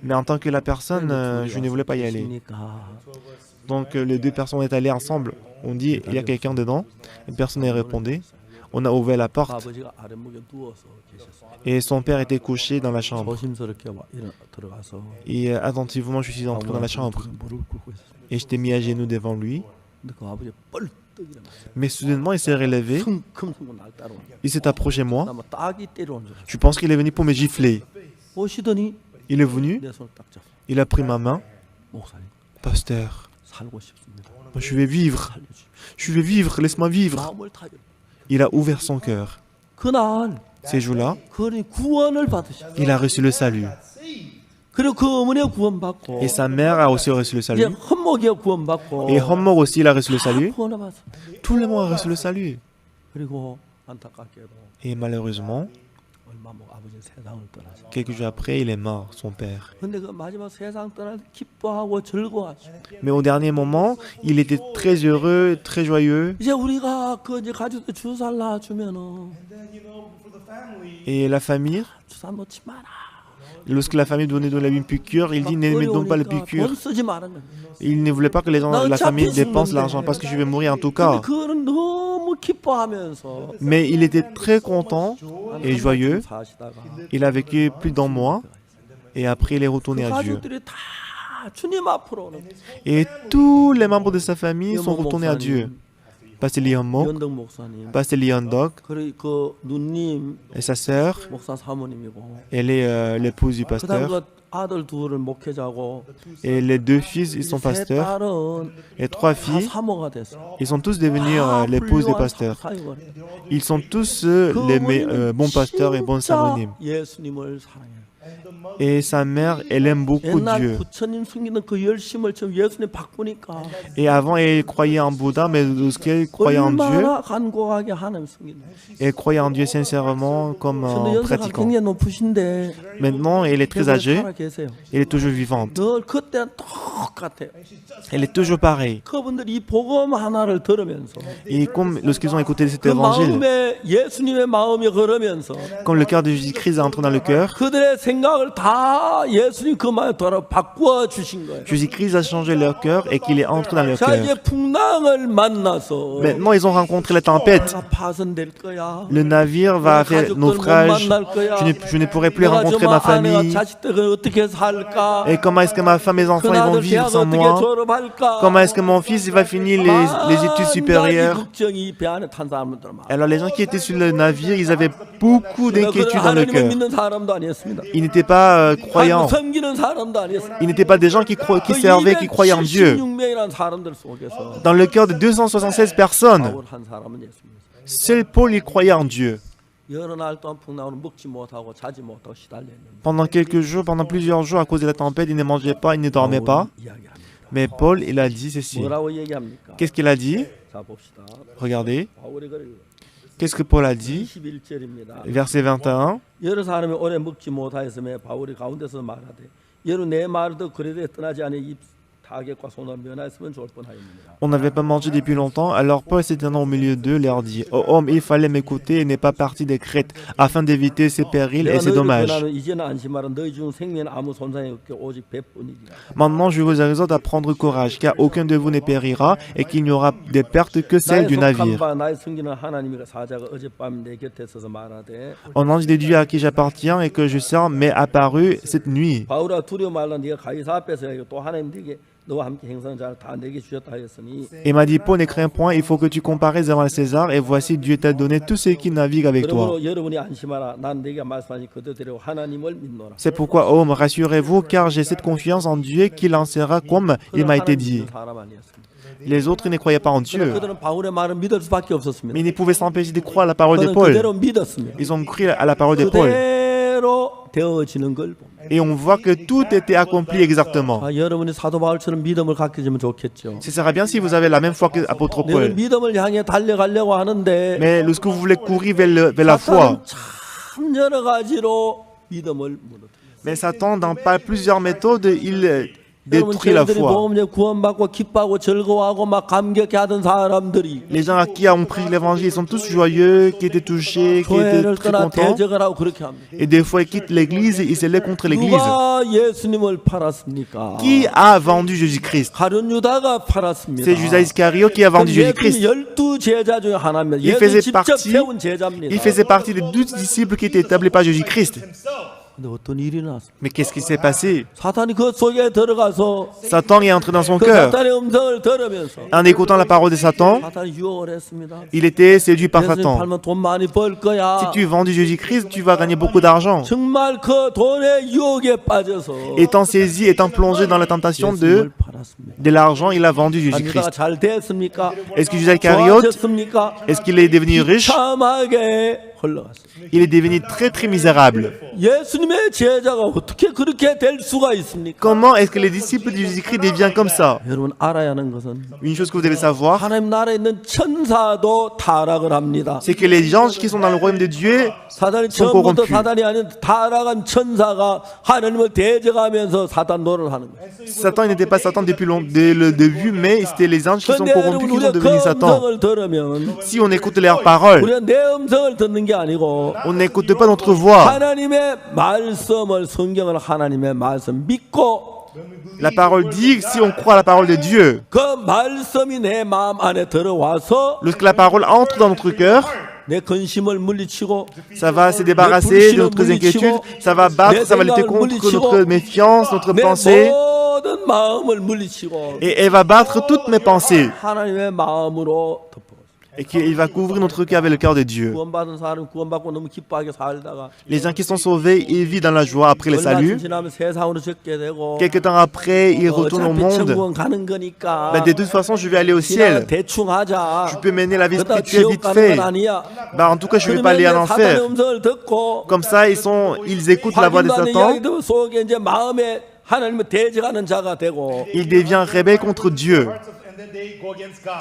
Mais en tant que la personne, je ne voulais pas y aller. Donc les 2 personnes étaient allées ensemble. On dit, il y a quelqu'un dedans. Et personne n'a répondu. On a ouvert la porte. 아버지가 아랫목에 누워서 계셨어요. Et son père était couché dans la chambre. 조심스럽게 들어가서 Et attentivement, je suis entré dans la chambre. 무릎 꿇고 있었어요. Et j'étais mis à genoux devant lui. 근데 그 아버지가 뻘떡이라 Mais soudainement, il s'est relevé. 성큼성큼 날 따라오는 거예요. Il s'est approché de moi. 나 딱이 때려온 줄 알았어요. Je pense qu'il est venu pour me gifler. 오시더니 Il est venu. 내 손을 딱 잡고 Il a pris ma main. 목사님 Pasteur, 살고 싶습니다. moi, je vais vivre. 살려주십시오. Je vais vivre. Laisse-moi vivre. 마음을 타죠. Il a ouvert son cœur. 그날 Ces jours-là, 그분이 구원을 받으셨어요. il a reçu le salut. 그리고 그 어머니가 구원받고 Et sa mère a aussi reçu le 이제 salut. 헌목이가 구원받고 Et Hommor aussi, il a reçu le 다 salut. 구원을 받았어요. Tout le monde a reçu le salut. 그리고 안타깝게도 Et malheureusement, 얼마 뭐 아버지 세상을 떠나서. quelques jours après, il est mort, son père. 근데 그 마지막 세상 떠날 때 기뻐하고 즐거워하시고. Mais au dernier moment, il était très heureux, très joyeux. 이제 우리가 그 이제 가족들 주사 놔 주면은 Et la famille, 주사 놓지 마라. lorsque la famille donnait de la piqûre, il dit ne me donne pas la 어려우니까 piqûre. 돈 쓰지 말라는 거예요. Il ne voulait pas que les gens, la famille dépense l'argent parce que je vais mourir en tout 근데 cas. 그거는 너무 기뻐하면서 Mais il était très content et joyeux. 사시다가 Il a vécu plus d'un mois et après il est 그 retourné à Dieu. 가족들이 다 주님 앞으로 오는 거예요. Et tous les membres de sa famille sont retournés à Dieu. Pasteur Lee Hommok, 연덕 목사님, Pasteur Lee Handok 그리고 그 누님 et sa sœur, 목사 사모님이고, elle est l'épouse du 그다음 pasteur. 그 아들 둘을 목회자고, Et les 2 fils, ils sont 세 pasteurs. 딸은 Et 3 다 filles, 사모가 됐어. ils sont tous devenus l'épouse des pasteurs. Ils sont tous les bons pasteurs et bons savonimes. 예수님을 사랑해. Et sa mère, elle aime beaucoup 옛날 Dieu. 부처님 숨기는 그 열심을 지금 예수님 바꾸니까 Et avant, elle croyait en Bouddha, mais lorsqu'elle croyait en Dieu, 얼마나 간곡하게 하나님 숨기는. elle croyait en Dieu sincèrement comme 근데 en 연세가 pratiquant. 굉장히 높으신데 Maintenant, elle est très âgée, 살아 계세요. elle est toujours vivante. 늘 그때는 똑같아요. Elle est toujours pareille. 그분들이 이 복음 하나를 들으면서 Et comme lorsqu'ils ont écouté cet 그 évangile, 마음에 예수님의 마음이 걸으면서 quand le cœur de Jésus-Christ est entré dans le cœur, 그들의 생각을 다 예수님 그 마음에 돌아 바꾸어 주신 거예요. Jésus-Christ a changé leur cœur et qu'il est entré dans leur 자 이제 cœur. 풍랑을 만나서 Maintenant, ils ont rencontré la tempête. 내가 파손될 거야. Le navire va faire naufrage. Je ne pourrai plus rencontrer ma famille. 자식들 어떻게 살까? Et comment est-ce que ma femme et mes enfants ils vont 그나들 vivre 대학 sans 어떻게 moi? 졸업할까? Comment est-ce que mon fils il va finir les études supérieures? 걱정이 배 안에 탄 사람들 많아. Alors les gens qui étaient sur le navire, ils avaient beaucoup d'inquiétudes dans le 하나님을 cœur. 믿는 사람도 아니었습니다. Ils n'étaient pas croyants. 섬기는 사람도 아니었습니다. Ils n'étaient pas des gens qui servaient, qui croyaient en Dieu. 276명이라는 사람들 속에서 Dans le cœur de 276 personnes, 바울 한 사람은 예수님. seul Paul il croyait en Dieu. 여러 날 동안 풍랑으로 먹지 못하고 자지 못하고 시달렸는데 Pendant quelques jours, pendant plusieurs jours, à cause de la tempête, il ne mangeait pas, il ne dormait pas. 이야기합니다. Mais Paul, il a dit ceci. 뭐라고 얘기합니까? Qu'est-ce qu'il a dit? 자 봅시다. Regardez. 바울이 그래요. Qu'est-ce que Paul a dit? 21절입니다. Verset 21. 여러 사람이 오래 먹지 못하였음에 바울이 가운데서 말하되 여러 내 말도 그래도 떠나지 않은 이 타격과 손을 면하였으면 좋을 뻔하였느니라. On n'avait pas mangé depuis longtemps, alors Paul s'étendant au milieu d'eux leur dit, ô homme, il fallait m'écouter et n'est pas parti des Crêtes, afin d'éviter ces périls et 내가 ces 너희를 dommages. 권하는 이제는 안심하라. 너희 중 생명에 아무 손상이 없게 오직 배뿐이니라. Maintenant, je vous exhorte à prendre courage, car aucun de vous ne périra et qu'il n'y aura des pertes que celles du navire. 나의 숨기는 하나님이가 사자가 어젯밤 내 곁에 서서 말하되 Un ange de Dieu à qui j'appartiens et que je sers m'est apparu cette nuit. 바울아 두려워 말라. 네가 가이사 앞에서 또 하나님 되게 너와 함께 행사한 자를 다 내게 주셨다 하였으니 Et m'a dit, Paul, ne crains point, il faut que tu comparaisses devant César, et voici Dieu t'a donné tous ceux qui naviguent avec toi. 그러므로 여러분이 안심하라. 난 내게 말씀하신 그대로 하나님을 믿노라. C'est pourquoi, homme, rassurez-vous, car j'ai cette confiance en Dieu qu'il en sera comme il m'a été dit. 사람 아니었습니다. Les autres ne croyaient pas en Dieu, 그들은 바울의 말을 믿을 수밖에 없었습니다. mais ils ne pouvaient s'empêcher de croire à la parole de 그들은 Paul. 그대로 믿었습니다. Ils ont cru à la parole de Paul. 그대로 그대로 되어지는 걸 봅니다. Et on voit que tout était accompli exactement. 여러분이 사도 바울처럼 믿음을 갖게 되면 좋겠죠. Ce serait bien si vous avez la même foi que l'apôtre 너는 Paul. 믿음을 향해 달려가려고 하는데 Mais lorsque vous voulez courir vers la foi, 참 여러 가지로 믿음을 무너뜨려요. mais Satan, par plusieurs méthodes, il 여러분 détruit la 저희들이 foi. 복음을 구원받고 기뻐하고 즐거워하고 막 감격해하던 사람들이 Les gens à qui ont pris l'évangile, ils sont tous joyeux, qui étaient touchés, qui étaient 교회를 très 떠나 contents. 대적을 하고 그렇게 합니다. Et des fois, ils quittent l'église et ils se lèvent contre l'église. 누가 예수님을 팔았습니까? Qui a vendu Jésus-Christ? 가룟 유다가 팔았습니다. C'est Judas Iscariot qui a vendu 예수님 Jésus-Christ. 12 제자 중에 하나입니다. Il 예수님 faisait 직접 partie- 세운 제자입니다. Il faisait partie des 12 disciples qui étaient établis par Jésus-Christ. 근데 어떤 일이 났습니까? Mais qu'est-ce qui s'est passé? 사탄이 그 속에 들어가서 Satan est entré dans son 그 cœur. 사탄의 음성을 들으면서 En écoutant la parole de Satan, 사탄이 유혹을 했습니다. il était séduit par 예수님 Satan. 팔면 돈 많이 벌 거야. Si tu vends du Jésus-Christ, tu vas gagner beaucoup d'argent. 정말 그 돈의 유혹에 빠져서 Étant saisi, étant plongé dans la tentation 예수님을 팔았습니다. de l'argent, il a vendu 유다가 Jésus-Christ. 잘 됐습니까? Est-ce que Judas Iscariot, 좋아졌습니까? est-ce qu'il est devenu riche? 참하게 흘러갔습니다. Il est devenu très très misérable. 예수님의 제자가 어떻게 그렇게 될 수가 있습니까? Comment est-ce que les disciples de Jésus-Christ deviennent comme ça? 여러분 알아야 하는 것은 Une chose que vous devez savoir, 하나님 나라에 있는 천사도 타락을 합니다. c'est que les anges qui sont dans le royaume de Dieu 사단이 sont 처음부터 corrompus. 사단이 아닌 타락한 천사가 하나님을 대적하면서 사단 노릇을 하는 거예요. Satan n'était pas Satan dès le début, mais c'était les anges qui sont 그런데 corrompus 여러분 qui sont 우리가 그 devenus Satan. 음성을 들으면 Si on écoute leurs paroles, 우리가 내 음성을 듣는 게 아니고 on n'écoute pas notre voix. 하나님의 말씀을 성경을 하나님의 말씀 믿고 La parole dit, si on croit à la parole de Dieu, 그 말씀이 내 마음 안에 들어와서 lorsque la parole entre dans notre cœur, 내 근심을 물리치고 ça va se débarrasser de notre inquiétude, ça va battre, ça va lutter contre notre méfiance, notre 내 pensée, 모든 마음을 물리치고 et elle va battre toutes mes pensées, 하나님의 마음으로 덮어. et qu'il va couvrir notre cœur avec le cœur de Dieu. 구원받은 사람은 구원받고 너무 기뻐하게 살다가 Les gens qui sont sauvés, ils vivent dans la joie après le 얼마 salut. 지나면 세상으로 적게 되고 Quelque temps après, ils retournent au 어차피 monde. 천국은 가는 거니까 Ben, de toute façon, je vais aller au 지나면 ciel. 대충 하자. Je peux mener la vie 그러다 spirituelle 지옥 vite 가는 fait. 건 아니야. Ben, en tout cas, je ne vais pas aller en 그러면 사단의 enfer. 음성을 듣고 Comme ça, ils écoutent la voix de 확인받는 Satan. 이야기들 속에 이제 마음에 하나님을 대적하는 자가 되고 Il devient rebelle contre Dieu.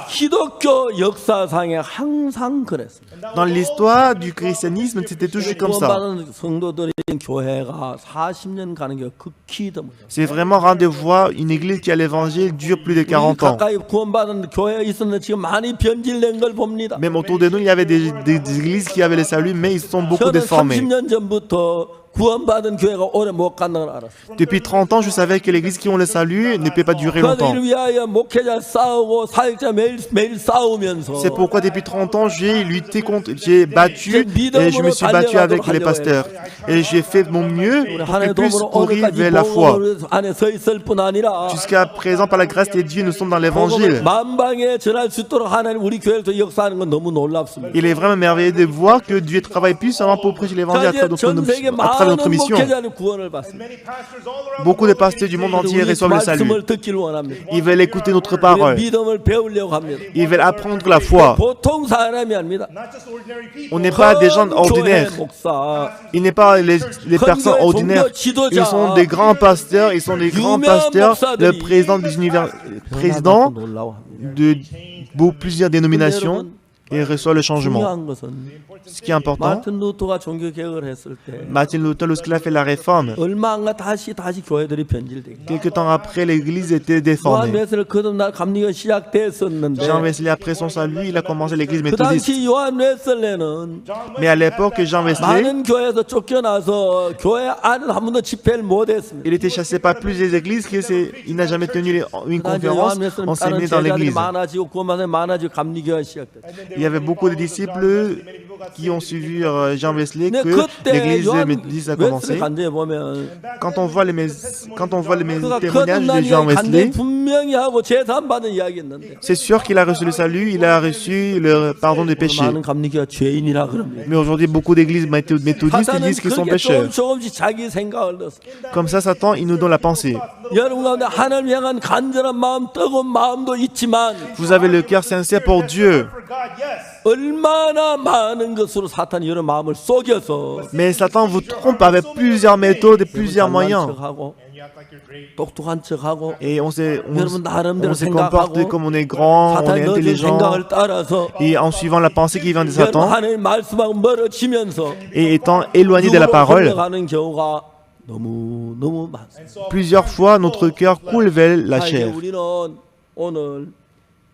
기독교 역사상에 항상 그랬습니다. Dans l'histoire du christianisme, c'était toujours comme ça. 구원받은 성도들인 교회가 40년 가는 게 극히 드물어요. C'est vraiment rare de voir une église qui a l'évangile dure plus de 우리 40 ans. 가까이 구원받은 교회가 있었는데 지금 많이 변질된 걸 봅니다. Même autour de nous, il y avait des églises qui avaient le salut, mais ils sont beaucoup 저는 déformés. 30년 전부터 구원받은 교회가 오래 못 간다는 걸 알았어요. Depuis 30 ans, je savais que l'église qui ont le salut ne peut pas durer 그래서 longtemps. 이를 위하여 목회자 싸우고 사역자 매일 싸우면서 C'est pourquoi depuis 30 ans, j'ai lutté contre, j'ai battu et je me suis battu avec les pasteurs. Et j'ai fait mon mieux 우리 pour qu'ils 하나님의 puissent 도움으로 courir 오늘까지 vers la foi. 복음을 안에 서 있을 뿐 아니라 Jusqu'à présent, par la grâce de Dieu, nous sommes dans 복음을 l'évangile. 만방에 전할 수 있도록 하나님 우리 교회에서 역사하는 건 너무 놀랍습니다. Il est vraiment merveilleux de voir que Dieu travaille puissamment pour prêcher l'évangile à travers 전 세계 notre 많은 mission. 목회자는 구원을 받습니다. Beaucoup de pasteurs du monde entier 우리 reçoivent le salut. 말씀을 듣기를 원합니다. Ils veulent écouter notre 우리 parole. 믿음을 배우려고 합니다. Ils veulent apprendre la foi. 보통 사람이 아닙니다. On n'est pas des gens 큰 ordinaires. 교회 목사, Ils n'est pas les personnes ordinaires. Ils sont des grands pasteurs. Ils sont des grands pasteurs. Le président des président de plusieurs dénominations. Et reçoit le changement. 중요한 것은 Ce qui est important, 마틴 루터가 종교 개혁을 했을 때 Martin Luther, lorsqu'il a fait la réforme, 얼마 안 가 다시 교회들이 변질되고 quelques temps après, l'église était 요한 déformée. 웨슬리 거듭날 감리가 시작됐었는데 Jean Wesley, après son salut, il a commencé l'église 그 méthodiste. 당시 요한 웨슬리는 Mais à l'époque, Jean Wesley, 많은 교회에서 쫓겨나서 교회 안에 한 번도 집회를 못했습니다. il était chassé par plusieurs églises, il n'a jamais tenu une 그 당시 conférence 요한 웨슬리 enseignée 다른 dans 제자들이 l'église. 많아지고 구원받은 많아지고 감리교가 시작됐어요. Il y avait beaucoup de disciples qui ont suivi Jean Wesley 근데 que 그때 l'église 요한 méthodiste a 웨슬리 commencé. 간증에 보면 Quand on voit les 그가 témoignages de 거듭난 Jean 이야기 간증 Wesley, 분명히 하고 재산 받은 이야기 있는데 c'est sûr qu'il a reçu le salut, il a reçu le pardon des péchés. 많은 감리교가 죄인이라 그럽니다. Mais aujourd'hui, beaucoup d'églises méthodistes 사탄은 disent qu'ils sont 그렇게 pécheurs. 조금씩 자기 생각을 넣었어. Comme ça, Satan, il nous donne la pensée. 여러분 가운데 하나님 향한 간절한 마음, 뜨거운 마음도 있지만 Vous avez le cœur sincère pour Dieu. 얼마나 많은 것으로 사탄이 여러 마음을 속여서 Mais Satan vous trompe avec plusieurs méthodes et plusieurs moyens. 척하고 똑똑한 척하고 Et on 여러분 나름대로 se comporte 생각하고 comme on est grand, on 사탄이 est 넣어준 intelligent. 생각을 따라서 Et en suivant la pensée qui vient de 여러분 Satan, 하나님 말씀하고 멀어지면서 et étant éloigné de la 육으로 parole, 흘러가는 경우가 너무 많습니다. plusieurs fois notre cœur coule vers la 자, 이제 chair. 우리는 오늘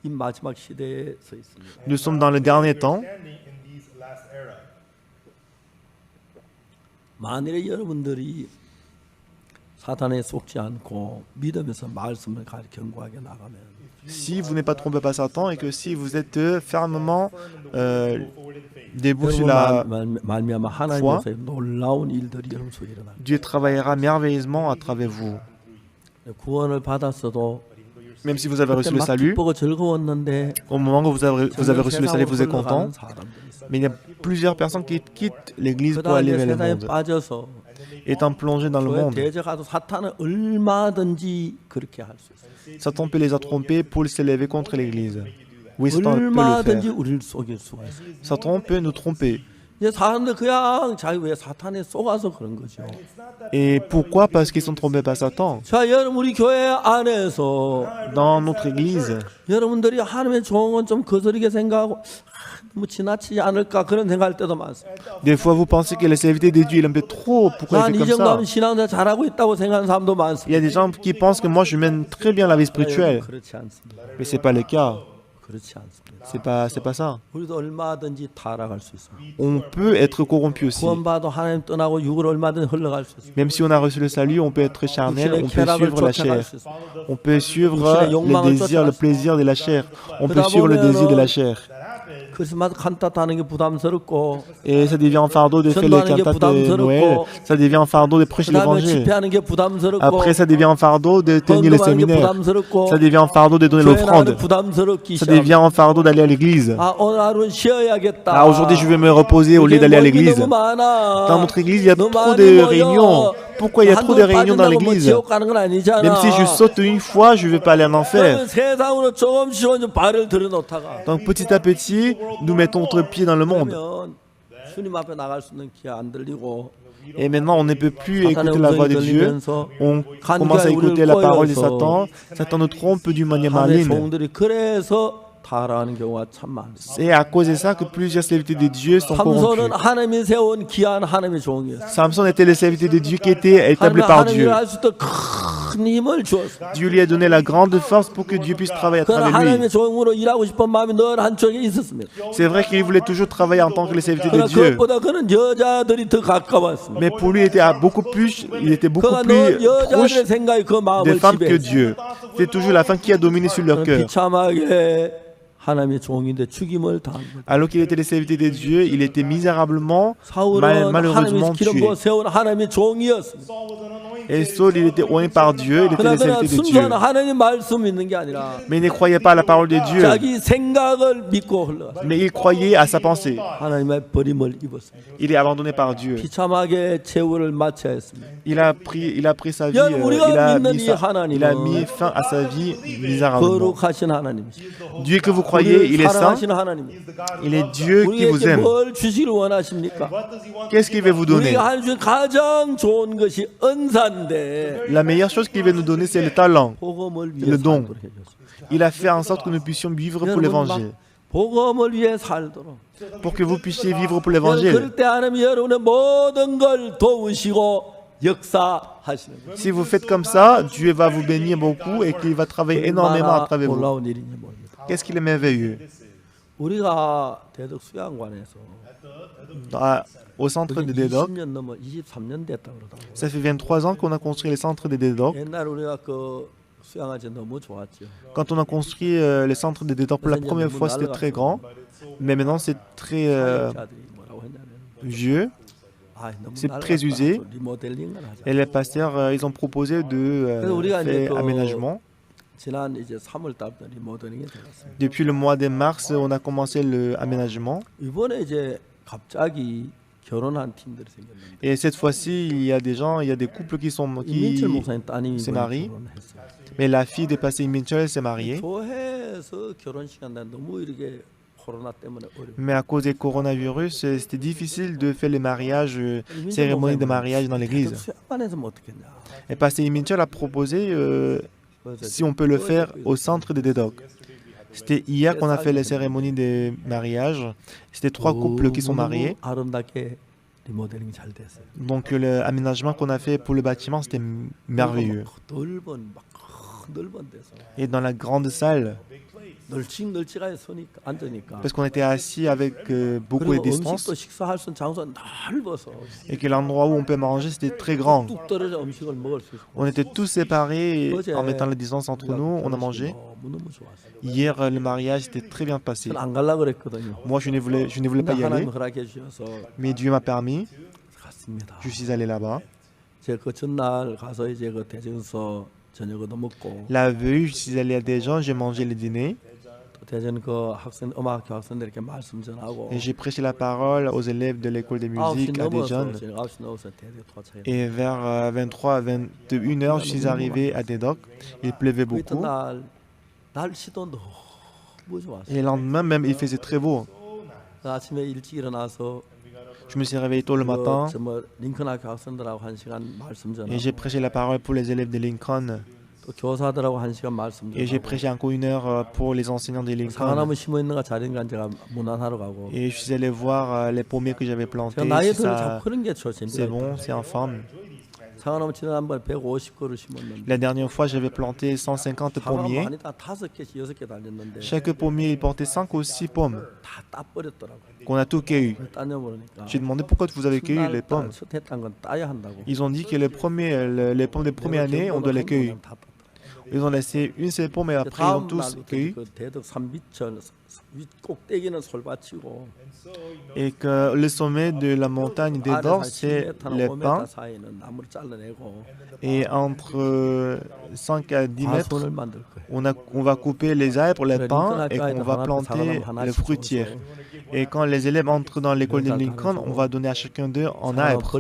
이 마지막 시대에 서 있습니다. Nous sommes dans le dernier temps. 만일에 여러분들이 사탄에 속지 않고 믿으면서 말씀을 견고하게 나가면 Si vous n'êtes pas trompé par Satan et que si vous êtes fermement debout sur la 말미암아 하나님께서 놀라운 일들이 여러분 속에 일어나. Dieu travaillera merveilleusement à travers vous. 구원을 받았어도 Même si vous avez reçu 그때 le 막 salut, 기쁘고 즐거웠는데 au moment où vous avez reçu le salut, vous êtes content. 흘러가는 사람들이 있어요. Mais il y a plusieurs personnes qui quittent l'église pour 그다음에 aller vers le 세상에 monde. 빠져서 Étant plongés dans le 교회 monde, 대적하도 사탄은 얼마든지 그렇게 할 수 있어요. Satan peut les tromper pour s'élever contre l'église. Oui, Satan peut le 얼마든지 faire. 우리를 속일 수가 있어요. Satan peut nous tromper. 이제 사람들 그냥 자기 왜 사탄에 속아서 그런 거죠. Et pourquoi? Parce qu'ils sont trompés par Satan. 자, 여러분 우리 교회 안에서 Dans notre église, 여러분들이 하나님의 종은 좀 거스르게 생각하고 너무 지나치지 않을까 그런 생각할 때도 많습니다. des fois vous pensez que les serviteurs de Dieu, il est un peu trop. Pourquoi 난 il 이 fait comme 정도면 ça? 신앙생활 잘하고 있다고 생각하는 사람도 Il y 많습니다. a des gens qui pensent que moi je mène très bien la vie spirituelle. 그렇지 않습니다. Mais c'est pas le cas. 그렇지 않습니다. C'est pas ça. 우리도 얼마든지 타락할 수 있습니다. On peut être corrompu aussi. 구원받아 하나님 떠나고 육으로 얼마든지 흘러갈 수 있습니다. Même si on a reçu le salut, on peut être charnel, 육신의 on peut 쾌락을 suivre la 쫓아갈 chair. 수 있습니다. On peut suivre 육신의 les 욕망을 désirs, le 쫓아갈 수 plaisir de la chair. On peut 그러다 suivre le désir de la 보면은 chair. 크리스마스 칸타타는 게 부담스럽고 Et ça devient un fardeau de faire les 전도하는 게 cantates de Noël. 부담스럽고 Ça devient un fardeau de prêcher 그다음에 l'évangile. 집회하는 게 부담스럽고 Après, ça devient un fardeau de tenir les 헌금하는 게 séminaires. 부담스럽고 Ça devient un fardeau de donner 교회 나가는 l'offrande. 부담스럽기 Ça 시작합니다. devient un fardeau d'aller à l'église. 아, 오늘 하루는 쉬어야겠다. Ah, aujourd'hui, je vais me reposer au lieu d'aller à l'église. 너무 많아. Dans notre église, il y a 너무 trop 많이 de 모여. réunions. Pourquoi il y a trop de réunions dans 한번 l'église? 지옥 가는 건 아니잖아. Même si je saute une fois, je ne vais pas aller en enfer. 그러면 세상으로 조금씩 발을 들여놓다가 Donc petit à petit, nous mettons notre pied dans le monde. 그러면 주님 앞에 나갈 수 있는 기회 안 들리고 Et maintenant, on ne peut plus 사탄의 écouter la voix 음성이 de Dieu. 들리면서 On commence à écouter la parole de Satan. Satan nous trompe d'une manière 하나님의 maligne. 종들이 그래서 타락하는 경우가 참 많습니다. C'est à cause de ça que plusieurs serviteurs de Dieu sont 삼손은 corrompus. 하나님이 세운 귀한 하나님의 종이었어요. Samson était le serviteur de Dieu qui était établi par Dieu. 하나님을 할 수 있도록 큰 힘을 주었어요. Dieu lui a donné la grande force pour que Dieu puisse travailler à 그러나 travers lui. 하나님의 종으로 일하고 싶은 마음이 늘 한쪽에 있었습니다. C'est vrai qu'il voulait toujours travailler en tant que le serviteur de 그러나 Dieu. 그것보다 그는 여자들이 더 가까웠습니다. Mais pour lui, il était beaucoup 그가 plus 늘 proche 여자들의 생각이 그 des 마음을 femmes que 지배했어요. Dieu. C'est toujours la femme qui a dominé sur leur cœur. 비참하게 하나님의 종인데 죽임을 당한 거예요. Alors qu'il était le serviteur de Dieu, il était misérablement, 사울은 malheureusement 하나님의 기름 tué. 부어 세운 하나님의 종이었습니다. Et Saul, il était oint par Dieu, il était le 그러나 serviteur de Dieu. 순수한 하나님 말씀 믿는 게 아니라 Mais il ne croyait pas à la parole de Dieu, 자기 생각을 믿고 흘러갔어요. mais il croyait à sa pensée. 하나님의 버림을 입었습니다. Il est abandonné par Dieu. 비참하게 최후를 마쳐야 했습니다. Il a pris sa vie, 여러분, 우리가 믿는 이 il a 하나님은 mis fin à sa vie misérablement. 거룩하신 하나님이시죠. Dieu que vous croyez, il est saint, 사랑하시는 하나님이에요. il est Dieu qui vous 우리에게 aime. 뭘 주시기를 원하십니까? Qu'est-ce qu'il veut vous donner? 우리가 할 수 있는 가장 좋은 것이 은사인데 La meilleure chose qu'il veut nous donner, c'est le talent. 복음을 le 위해 don. 살도록 해줬습니다. Il a fait en sorte que nous puissions vivre pour 여러분 l'évangile. 막 복음을 위해 살도록. Pour que vous puissiez vivre pour 여러분, l'évangile. 그럴 때 하나님이 여러분의 모든 걸 도우시고 역사하시는 거예요. Si vous faites comme ça, Dieu va vous bénir beaucoup et qu'il va travailler énormément à 얼마나 travers vous. 놀라운 일인지 모릅니다. Qu'est-ce qu'il est merveilleux. 우리가 대덕 수양관에서 Au centre de 그게 Dédoc, 20년 넘어 23년 됐다 그러더라고요. ça fait 23 ans qu'on a construit le centre de Dédoc. 옛날 우리가 그 수양아지 너무 좋았죠. Quand on a construit le centre de Dédoc pour la première fois, c'était très grand. Mais maintenant, c'est très 사역자들이 뭐라고 했냐면 vieux. 아, 너무 C'est 낡았다. très usé. 리모델링을 하자. Et les pasteurs, ils ont proposé de faire aménagement. 지난 이제 3월 달부터 리모델링이 들어갔어요. Depuis le mois de mars, on a commencé l'aménagement. 이번에 이제 갑자기 결혼한 팀들이 생겼는데 Et cette fois-ci, il y a des gens, il y a des couples qui 임민철 목사님 따님이 se 이번에 marient. 결혼했어요. Mais la fille de pasteur Mitchell s'est mariée. 교회에서 결혼식 한다 너무 이렇게 Mais à cause du coronavirus, c'était difficile de faire les mariages, cérémonies de mariage dans l'église. Et Pasteur Minchel a proposé si on peut le faire au centre de Dedok. C'était hier qu'on a fait les cérémonies de mariage. C'était 3 couples qui sont mariés. Donc l'aménagement qu'on a fait pour le bâtiment, c'était merveilleux. Et dans la grande salle, parce qu'on était assis avec beaucoup de distance, et que l'endroit où on peut manger, c'était très grand. On était tous séparés en mettant la distance entre nous, on a mangé. Hier, le mariage s'était très bien passé. Moi, je ne voulais pas y aller, mais Dieu m'a permis. Je suis allé là-bas. La veille, je suis allé à Daejeon, j'ai mangé le dîner. Et j'ai prêché la parole aux élèves de l'école de musique à Daejeon. Et vers 23 à 21 heures, je suis arrivé à Dedok. Il pleuvait beaucoup. Et le lendemain même, il faisait très beau. Je me suis réveillé tôt le matin et j'ai prêché la parole pour les élèves de Lincoln. Et j'ai prêché encore 1 heure pour les enseignants de Lincoln. Et je suis allé voir les pommiers que j'avais plantés. C'est bon, c'est en forme. La dernière fois, j'avais planté 150 pommiers. Chaque pommier il portait 5 ou 6 pommes qu'on a tout cueilli. J'ai demandé pourquoi vous avez cueilli les pommes. Ils ont dit que les pommes de première année, on doit les cueillir. Ils ont laissé une seule pomme et après ils ont tous cueilli. Et que le sommet de la montagne Dedok, c'est les pins. Et entre 5 à 10 mètres, on va couper les arbres, les pins, et on va planter les fruitières. Et quand les élèves entrent dans l'école de Lincoln, on va donner à chacun d'eux un arbre.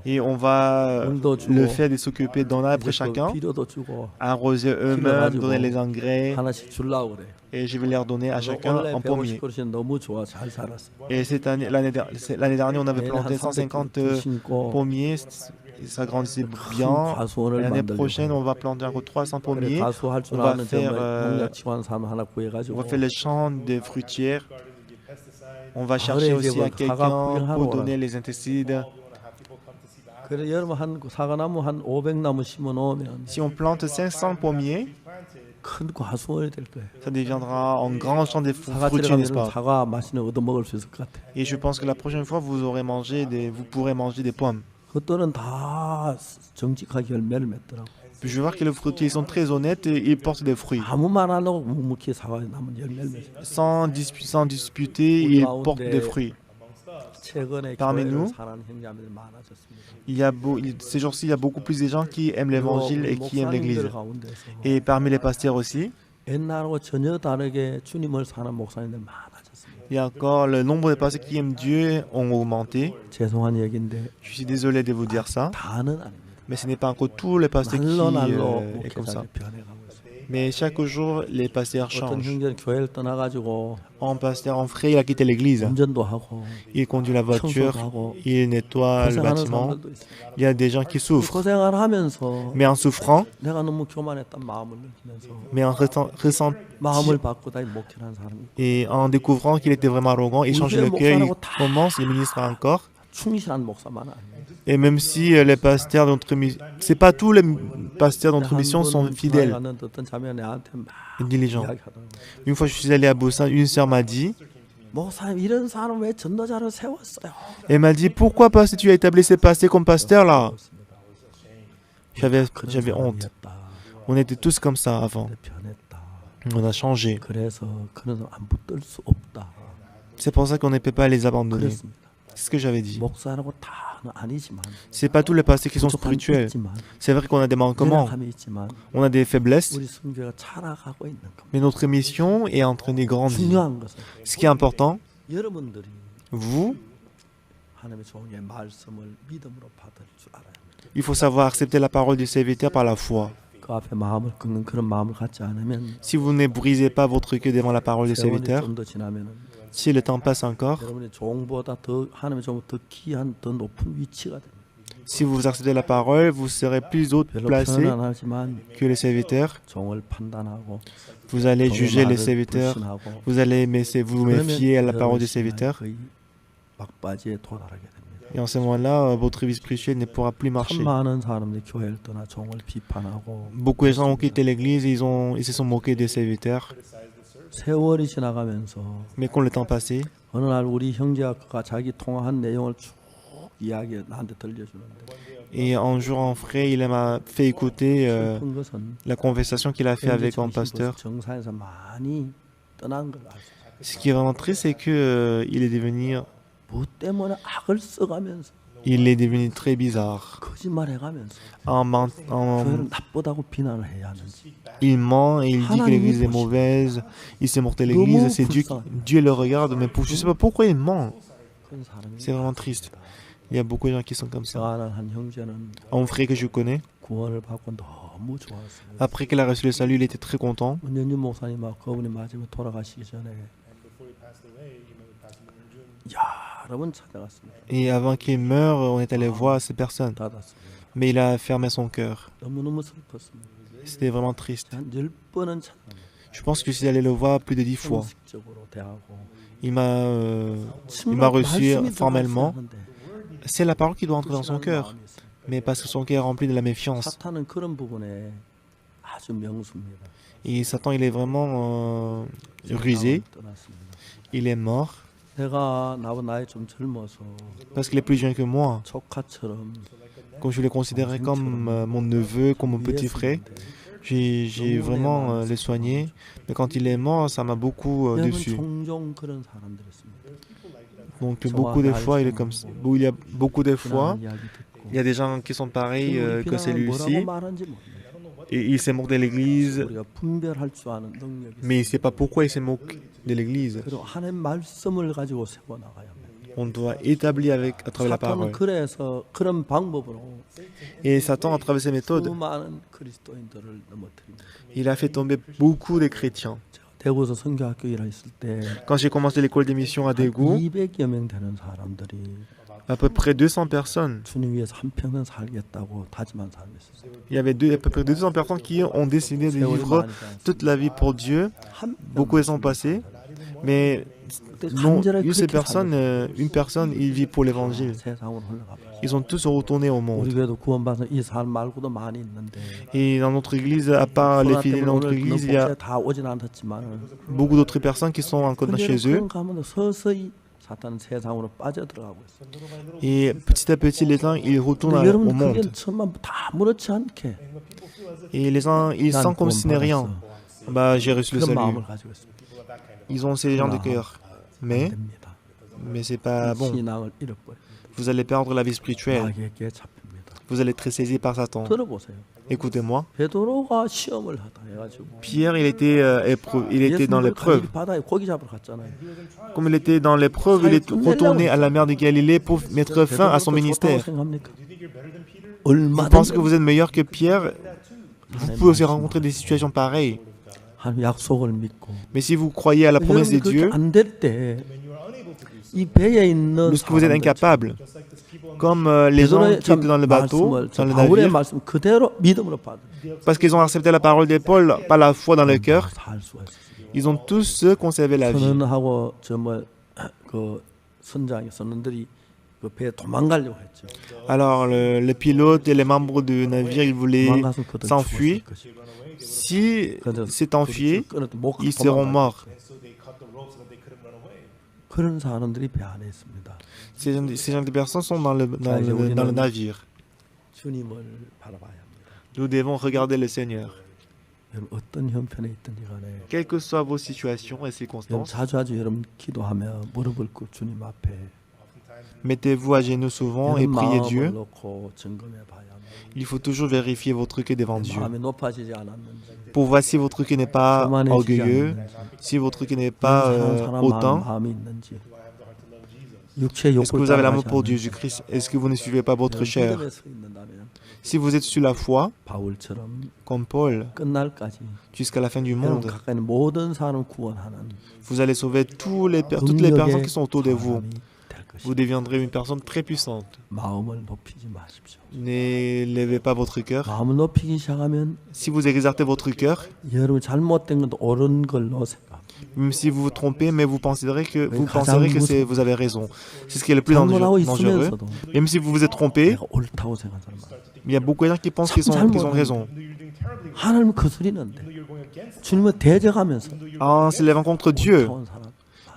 Et on va le faire de s'occuper d'un arbre chacun, arroser eux-mêmes, donner les engrais. Et je vais leur donner à chacun un pommier. Et l'année dernière, on avait planté 150 pommiers. Ça grandissait bien. L'année prochaine, on va planter encore 300 pommiers. On va faire les champs des fruitières. On va chercher aussi à quelqu'un pour donner les insecticides. Si on plante 500 pommiers, ça deviendra un grand champ de fruitiers, n'est-ce pas? Et je pense que la prochaine fois, vous pourrez manger des pommes. Je vois que les fruitiers sont très honnêtes et ils portent des fruits. Sans disputer, ils portent des fruits. Parmi nous, ces jours-ci, il y a beaucoup plus de gens qui aiment l'évangile et qui aiment l'église. Et parmi les pasteurs aussi, il y a encore le nombre de pasteurs qui aiment Dieu ont augmenté. Je suis désolé de vous dire ça, mais ce n'est pas encore tous les pasteurs qui sont comme ça. Mais chaque jour, les pasteurs changent. Un pasteur en frère, il a quitté l'église. Il conduit la voiture, il nettoie le bâtiment. Il y a des gens qui souffrent. Mais en souffrant, mais en ressentant et en découvrant qu'il était vraiment arrogant, il change le cœur, il commence, il ministre encore. Et même si les pasteurs d'entre mission, c'est pas tous les pasteurs d'entre mission sont fidèles et diligents. Une fois je suis allé à Busan, une sœur m'a dit, elle m'a dit, pourquoi pasteur tu as établi ces pasteurs comme pasteur là? J'avais honte. On était tous comme ça avant. On a changé. C'est pour ça qu'on ne peut pas les abandonner. C'est ce que j'avais dit. C'est pas tous les pasteurs qui sont spirituels. C'est vrai qu'on a des manquements, on a des faiblesses, mais notre mission est en train de grandir. Ce qui est important, vous, il faut savoir accepter la parole du serviteur par la foi. 그 앞에 마음을 꺾는 그런 마음을 갖지 않으면 Si vous ne brisez pas votre cœur devant la parole des 세월이 serviteurs, 좀 더 지나면은 si le temps passe encore, 여러분의 종보다 더 하나님의 종보다 더 귀한 더 높은 위치가 됩니다. si vous acceptez la parole, vous serez plus haut 별로 placé 편안하지만 que les serviteurs. 종을 판단하고 Vous allez 종의 juger les 말을 serviteurs. 불신하고 Vous allez vous 그러면 méfier à la parole 여러분의 des serviteurs. 거의 막바지에 도달하게 됩니다. Et en ce moment-là, votre vie spirituelle ne pourra plus 참 marcher. 많은 사람들이 교회를 떠나 종을 비판하고 Beaucoup de gens ont quitté l'église et ils se sont moqués des serviteurs. 세월이 지나가면서 Mais quand le temps passait, 어느 날 우리 형제가 그가 자기 통화한 내용을 쭉 이야기 나한테 들려주는데 et un jour un frère, il m'a fait écouter 슬픈 것은 la conversation qu'il a fait 현재 avec un 정신 pasteur. 정사에서 많이 떠난 걸 알 수 있어요. Ce qui est vraiment triste, c'est que il est devenu 뭐 때문에 악을 써가면서 très bizarre. 거짓말해가면서 En 교회를 나쁘다고 비난을 해야 하는지 il ment et il dit que l'église est mauvaise. Il se moque de l'église. C'est Dieu le regarde. Mais je ne sais pas pourquoi il ment. 그런 사람이 C'est vraiment triste. Il y a beaucoup de gens qui sont comme ça. 아는 한 형제는 Un frère que je connais, 구원을 받고 너무 좋았어요. après qu'il a reçu le salut, il était très content. 은현주 목사님 막 그분이 마지막에 돌아가시기 전에 여러 번 찾아갔습니다. Et avant qu'il meure, on est allé voir ces personnes. 닫았습니다. Mais il a fermé son cœur. 너무너무 슬펐습니다. C'était vraiment triste. 한 10번은 찾아갑니다. Je pense que je suis allé le voir plus de 10 fois. 형식적으로 대하고 Il m'a reçu formellement. C'est la parole qui doit entrer dans son cœur. Mais parce que son cœur est rempli de la méfiance. 사탄은 그런 부분에 아주 명수입니다. Et Satan, il est vraiment rusé. 떠났습니다. Il est mort. 내가 나이 좀 젊어서 Parce qu'il est plus jeune que moi. 조카처럼 Comme je le considérais comme mon neveu, comme mon petit frère. J'ai vraiment les soigné. Mais quand il est mort, ça m'a beaucoup dessus. 종종 그런 사람들이 있습니다. Donc beaucoup de fois, il est comme ça. Il y a beaucoup de fois, 이야기 듣고 il y a des gens qui sont pareils que celui-ci. 뭐라고 말하는지 모릅니다. Et il se moque de l'église. 우리가 분별할 줄 아는 능력이 Mais il ne sait pas pourquoi il se moque de l'église. 그리고 하나님 말씀을 가지고 세워 나가야 합니다. On doit établir à travers la 사탄은 parole. 그래서 그런 방법으로 Et Satan, à travers ses méthodes, 수많은 그리스도인들을 넘어뜨립니다. il a fait tomber beaucoup de chrétiens. 제가 대구에서 선교학교 일했을 때 Quand j'ai commencé l'école des missions à Daegu, 200여 명 되는 사람들이 à peu près 200 personnes. 주님 위해서 한평생 살겠다고 다짐한 사람이 있었어요. Il y avait à peu près 200 personnes qui ont décidé de vivre toute la vie pour Dieu. Beaucoup sont passés. Mais non, une personne, il vit pour l'évangile. 세상으로 흘러가 버렸어요. Ils ont tous retourné au 우리 monde. 교회도 구원받은 이 사람 말고도 많이 있는데 Et dans notre église, à part les 코로나 fidèles de 때문에 notre 오늘 église, il y a 목사에 다 오진 않았지만 beaucoup d'autres personnes qui sont encore chez eux. 그런 가운데 서서히 사탄은 세상으로 빠져들어가고 있어요. Et petit à petit, les gens, ils retournent 근데 au 여러분 monde. 그게 천만 다 무렇지 않게 Et les gens, ils 난 sentent comme si ce n'est rien. 구원받았어. Bah, j'ai reçu le 그런 salut. 마음을 가지고 있습니다. Ils ont ces gens de cœur. 안 Mais 됩니다. c'est pas bon. 신앙을 잃어버립니다. Vous allez perdre la vie spirituelle. 마귀에게 잡힙니다. Vous allez être saisi par Satan. 들어보세요. Écoutez-moi. 베드로가 시험을 하다 해가지고 Pierre, il était dans l'épreuve. 갈릴리 바다에 고기 잡으러 갔잖아요. Comme il était dans l'épreuve, il est retourné à la mer de Galilée pour mettre fin à son 베드로도 ministère. 좋다고 생각합니까? Vous pensez que vous êtes meilleur que Pierre? Vous pouvez aussi rencontrer des situations pareilles. 하나님 약속을 믿고 Mais si vous croyez à la promesse de Dieu, 안될 때 이 배에 있는 lorsque vous êtes 사람들, incapable, comme les gens 베드로의 qui étaient dans le bateau, 말씀을, dans le 바울의 navire, 말씀 그대로 믿음으로 받아 parce qu'ils ont accepté la parole de Paul par la foi dans le cœur, 살 수가 있어요. ils ont tous conservé la vie. 선원하고 그 선장이 선원들이 그 배에 도망가려고 했죠. Alors le pilote et les membres du navire, ils voulaient 도망가서 그들 s'enfuir. 죽었을 것이고. Si 그래서 c'est enfuir, 끊어도 못 ils seront morts. 그런 사람들이 배 안에 있습니다. Ces gens de personnes sont dans le navire. 주님을 바라봐야 합니다. Nous devons regarder le Seigneur. 여러분 어떤 형편에 있든지 간에 Quelles que soient vos situations et 여러분 circonstances, 자주 여러분 기도하며 무릎을 꿇고 주님 앞에 mettez-vous à genoux souvent et 이런 priez 마음을 Dieu. 놓고 점검해 봐야 합니다. Il faut toujours vérifier votre cœur devant Dieu. 마음이 높아지지 않았는지 Pour voir si votre cœur n'est pas 교만해지지 orgueilleux, 않았는지 si votre cœur n'est pas 사람 hautain. 마음이 있는지 육체의 Est-ce que 욕구를 vous avez l'amour 따라가지 pour 않는 Jésus-Christ? Est-ce que vous ne suivez pas votre chair? 믿음에 서 있는다면 Si vous êtes sur la foi, 바울처럼 comme Paul, 끝날까지 jusqu'à la fin du 여러분 monde, 가까이 있는 모든 사람을 구원하는 vous allez sauver toutes les personnes qui sont autour de vous. 사람이 될 것입니다. Vous deviendrez une personne très puissante. 마음을 높이지 마십시오. N'élevez pas votre cœur. 마음을 높이기 시작하면 Si vous exercez votre cœur, 여러분 잘못된 것도 옳은 걸로 생각합니다. même si vous vous trompez, mais vous penserez que vous avez raison. C'est ce qui est le plus 잘못하고 dangereux. 있으면서도 Même si vous vous êtes trompé, 내가 옳다고 생각하는 사람 많아요. il y a beaucoup de gens qui pensent qu'ils ont raison. 하나님을 거스리는데 주님을 대적하면서 En s'élevant contre Dieu, 옳다고 사람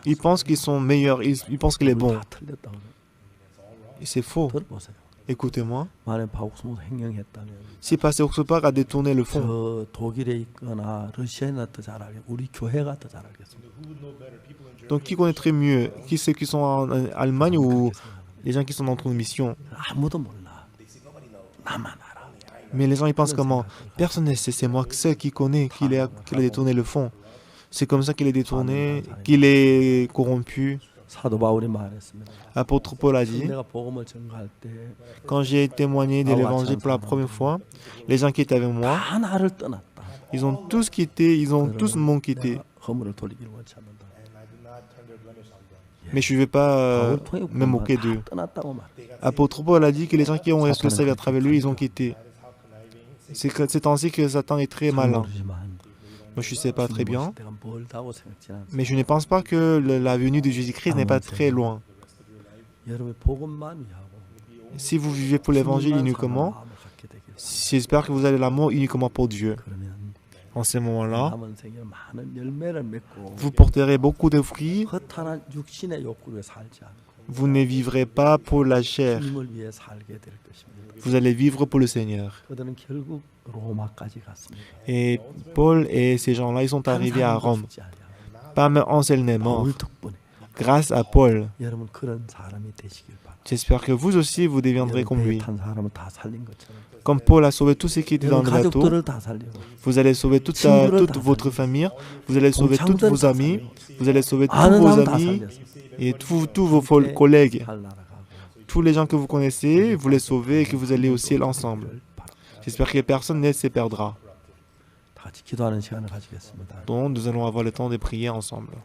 ils pensent qu'ils sont meilleurs, ils pensent qu'il est bon. 다 틀렸다고 그래요. Et c'est faux. 들어보세요. Écoutez-moi. 만약 바옥스모스 행령했다면 Si Pasteur Oxopak a détourné le fond, 저 독일에 있거나 러시아나 더 잘 알겠, 우리 교회가 더 잘 알겠습니다. donc qui connaîtrait mieux? Qui ceux qui sont en Allemagne ou les gens qui sont dans notre mission? 아무도 몰라. 나만 알아. Mais les gens ils pensent comment? Personne ne sait, c'est moi seul qui connais qu'il a détourné le fond. C'est comme ça qu'il est détourné, qu'il est corrompu. 사도 바울이 말했습니다. Apôtre Paul a dit, 내가 복음을 전가할 때 quand j'ai témoigné de l'évangile pour la première fois, les gens qui étaient avec moi, 다 나를 떠났다. ils ont tous quitté, ils ont tous m'ont quitté. 허물을 돌리기를 원치 않는다. Mais je ne vais pas 바울 통해 me moquer 다 d'eux. 떠났다고 말해. Apôtre Paul a dit que les gens qui ont reçu le salut à travers lui, ils ont quitté. C'est ainsi que Satan est très malin. 모르지만 Moi, je ne sais pas très bien, 내가 멀다고 생각지 않습니다. mais je ne pense pas que la venue de Jésus-Christ n'est pas très loin. 여러분의 복음만 위하고 Si vous vivez pour l'évangile 충만한 uniquement, 마음을 갖게 되겠습니다. j'espère que vous avez l'amour uniquement pour Dieu. 그러면 En ce moment-là, 남은 생에 많은 열매를 맺고 vous porterez beaucoup de fruits. 허탄한 육신의 욕구를 살지 않고 Vous ne vivrez pas pour la chair. 주님을 위해 살게 될 것입니다. Vous allez vivre pour le Seigneur. 그들은 결국 로마까지 갔습니다. Et Paul et ces gens-là, ils sont arrivés à Rome. 죽지 않냐. Pas un seul n'est mort. 바울 덕분에 Grâce à Paul. 여러분 그런 사람이 되시길 바랍니다. J'espère que vous aussi, vous deviendrez comme lui. 탄 사람을 다 살린 것처럼 Comme Paul a sauvé tous ceux qui étaient dans 여러분 le bateau, 가족들을 다 살리고 vous allez sauver toute votre famille, vous allez sauver tous vos amis, vous allez sauver tous 아는 vos 사람 다 amis 살렸어요. et tous vos collègues. 잘 날아가고 Tous les gens que vous connaissez, vous les sauvez et que vous allez au ciel ensemble. J'espère que personne ne se perdra. 다 같이 기도하는 시간을 가지겠습니다. Donc, nous allons avoir le temps de prier ensemble.